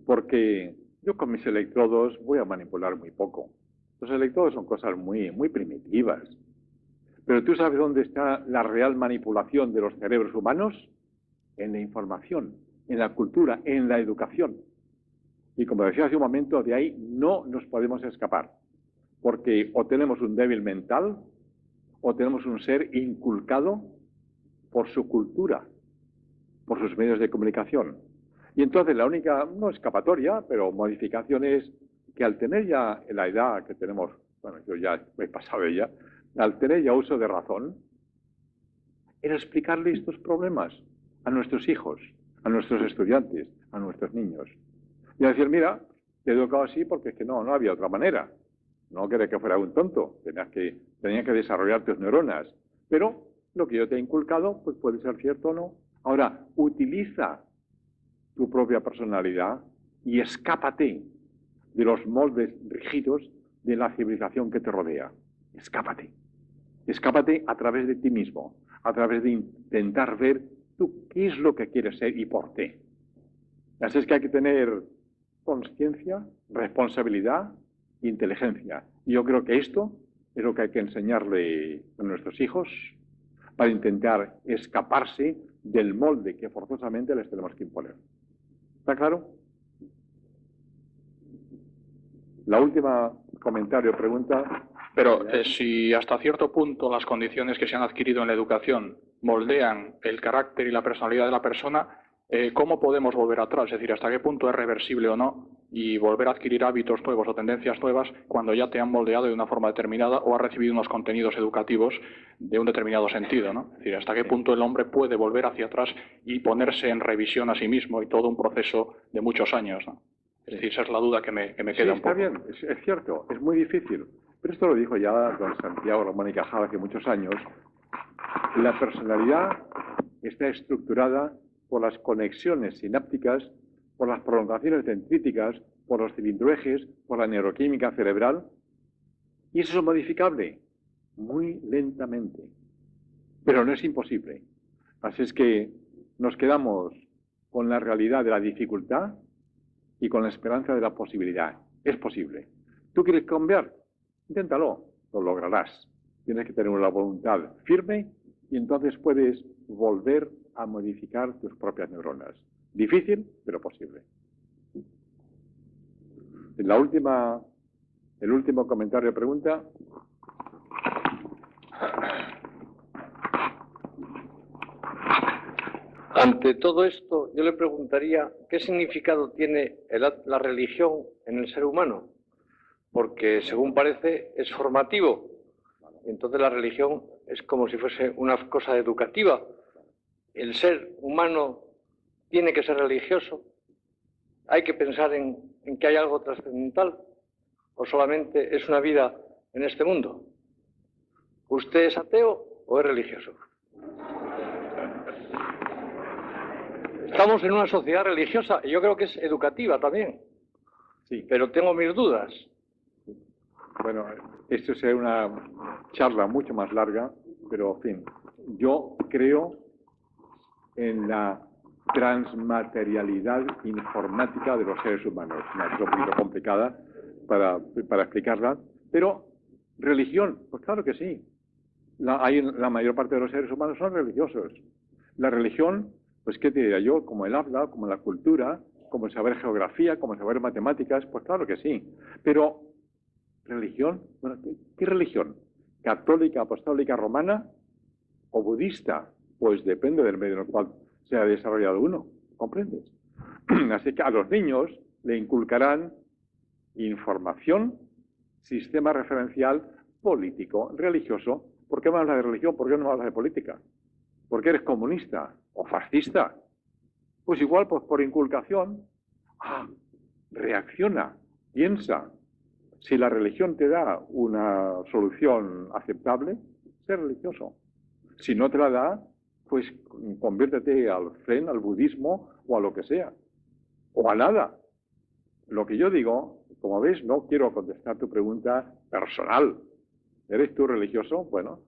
Porque yo con mis electrodos voy a manipular muy poco. Los electrodos son cosas muy primitivas. Pero ¿tú sabes dónde está la real manipulación de los cerebros humanos? En la información, en la cultura, en la educación. Y como decía hace un momento, de ahí no nos podemos escapar. Porque o tenemos un débil mental, o tenemos un ser inculcado por su cultura, por sus medios de comunicación. Y entonces la única, no escapatoria, pero modificación es que al tener ya la edad que tenemos, bueno, yo ya he pasado ella, al tener ya uso de razón, era explicarle estos problemas a nuestros hijos, a nuestros estudiantes, a nuestros niños. Y decir, mira, te he educado así porque es que no había otra manera. No quería que fuera un tonto, tenía que desarrollar tus neuronas. Pero lo que yo te he inculcado, pues puede ser cierto o no. Ahora, utiliza tu propia personalidad y escápate de los moldes rígidos de la civilización que te rodea. Escápate. Escápate a través de ti mismo, a través de intentar ver tú qué es lo que quieres ser y por qué. Así es que hay que tener conciencia, responsabilidad e inteligencia. Y yo creo que esto es lo que hay que enseñarle a nuestros hijos para intentar escaparse del molde que forzosamente les tenemos que imponer. ¿Está claro? La última comentario, pregunta.
Pero si hasta cierto punto las condiciones que se han adquirido en la educación moldean el carácter y la personalidad de la persona, ¿cómo podemos volver atrás? Es decir, ¿hasta qué punto es reversible o no? Y volver a adquirir hábitos nuevos o tendencias nuevas cuando ya te han moldeado de una forma determinada o has recibido unos contenidos educativos de un determinado sentido, ¿no? Es decir, ¿hasta qué punto el hombre puede volver hacia atrás y ponerse en revisión a sí mismo y todo un proceso de muchos años, ¿no? Es decir, esa es la duda que me queda un poco.
Está bien, es cierto, es muy difícil. Pero esto lo dijo ya don Santiago Ramón y Cajal hace muchos años. La personalidad está estructurada por las conexiones sinápticas, por las prolongaciones dendríticas, por los cilindroejes, por la neuroquímica cerebral. Y eso es modificable muy lentamente. Pero no es imposible. Así es que nos quedamos con la realidad de la dificultad y con la esperanza de la posibilidad. Es posible. ¿Tú quieres cambiar? Inténtalo, lo lograrás. Tienes que tener una voluntad firme y entonces puedes volver a modificar tus propias neuronas. Difícil, pero posible. El último comentario o pregunta.
Ante todo esto, yo le preguntaría qué significado tiene la religión en el ser humano, porque según parece es formativo, Entonces la religión es como si fuese una cosa educativa. El ser humano tiene que ser religioso. Hay que pensar en que hay algo trascendental o solamente es una vida en este mundo. ¿Usted es ateo o es religioso? Estamos en una sociedad religiosa y yo creo que es educativa también.
Sí.
Pero tengo mis dudas.
Bueno, esto será una charla mucho más larga, pero en fin, yo creo en la transmaterialidad informática de los seres humanos. Una cosa un poquito complicada para explicarla, pero religión, pues claro que sí. La mayor parte de los seres humanos son religiosos. La religión, pues qué te diría yo, como el habla, como la cultura, como el saber geografía, como el saber matemáticas, pues claro que sí. Pero religión, bueno, ¿qué religión? ¿Católica, apostólica, romana o budista? Pues depende del medio en el cual se ha desarrollado uno, ¿comprendes? Así que a los niños le inculcarán información, sistema referencial político, religioso. ¿Por qué me hablas de religión? ¿Por qué no me hablas de política? ¿Por qué eres comunista o fascista? Pues igual, pues por inculcación. Reacciona, piensa. Si la religión te da una solución aceptable, sé religioso. Si no te la da, pues conviértete al zen, al budismo o a lo que sea. O a nada. Lo que yo digo, como ves, no quiero contestar tu pregunta personal. ¿Eres tú religioso? Bueno,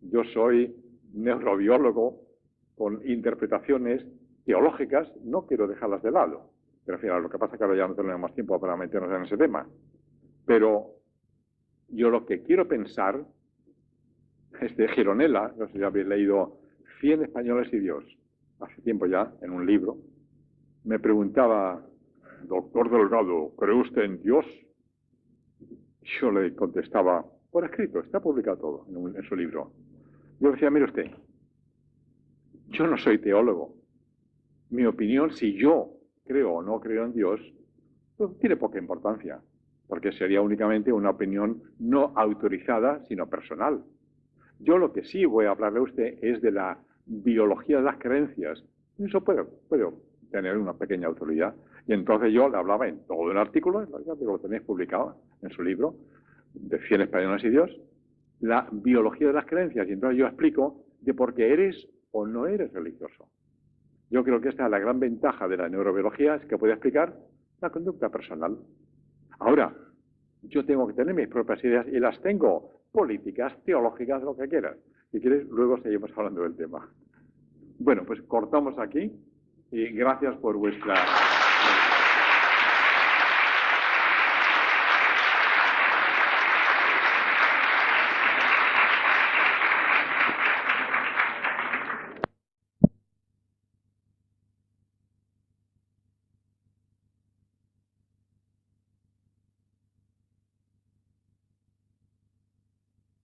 yo soy neurobiólogo con interpretaciones teológicas, no quiero dejarlas de lado. Pero al final, lo que pasa es que ahora ya no tenemos más tiempo para meternos en ese tema. Pero yo lo que quiero pensar es de Gironella, no sé si habéis leído 100 españoles y Dios, hace tiempo ya, en un libro. Me preguntaba, doctor Delgado, ¿cree usted en Dios? Yo le contestaba, por escrito, está publicado todo en su libro. Yo decía, mire usted, yo no soy teólogo. Mi opinión, si yo creo o no creo en Dios, pues tiene poca importancia, porque sería únicamente una opinión no autorizada, sino personal. Yo lo que sí voy a hablarle a usted es de la biología de las creencias. Eso puede tener una pequeña autoridad. Y entonces yo le hablaba en todo el artículo, lo tenéis publicado en su libro, de 100 españoles y Dios, la biología de las creencias. Y entonces yo explico de por qué eres o no eres religioso. Yo creo que esta es la gran ventaja de la neurobiología, es que puede explicar la conducta personal. Ahora, yo tengo que tener mis propias ideas y las tengo, políticas, teológicas, lo que quieras. Si quieres, luego seguimos hablando del tema. Bueno, pues cortamos aquí y gracias por vuestra...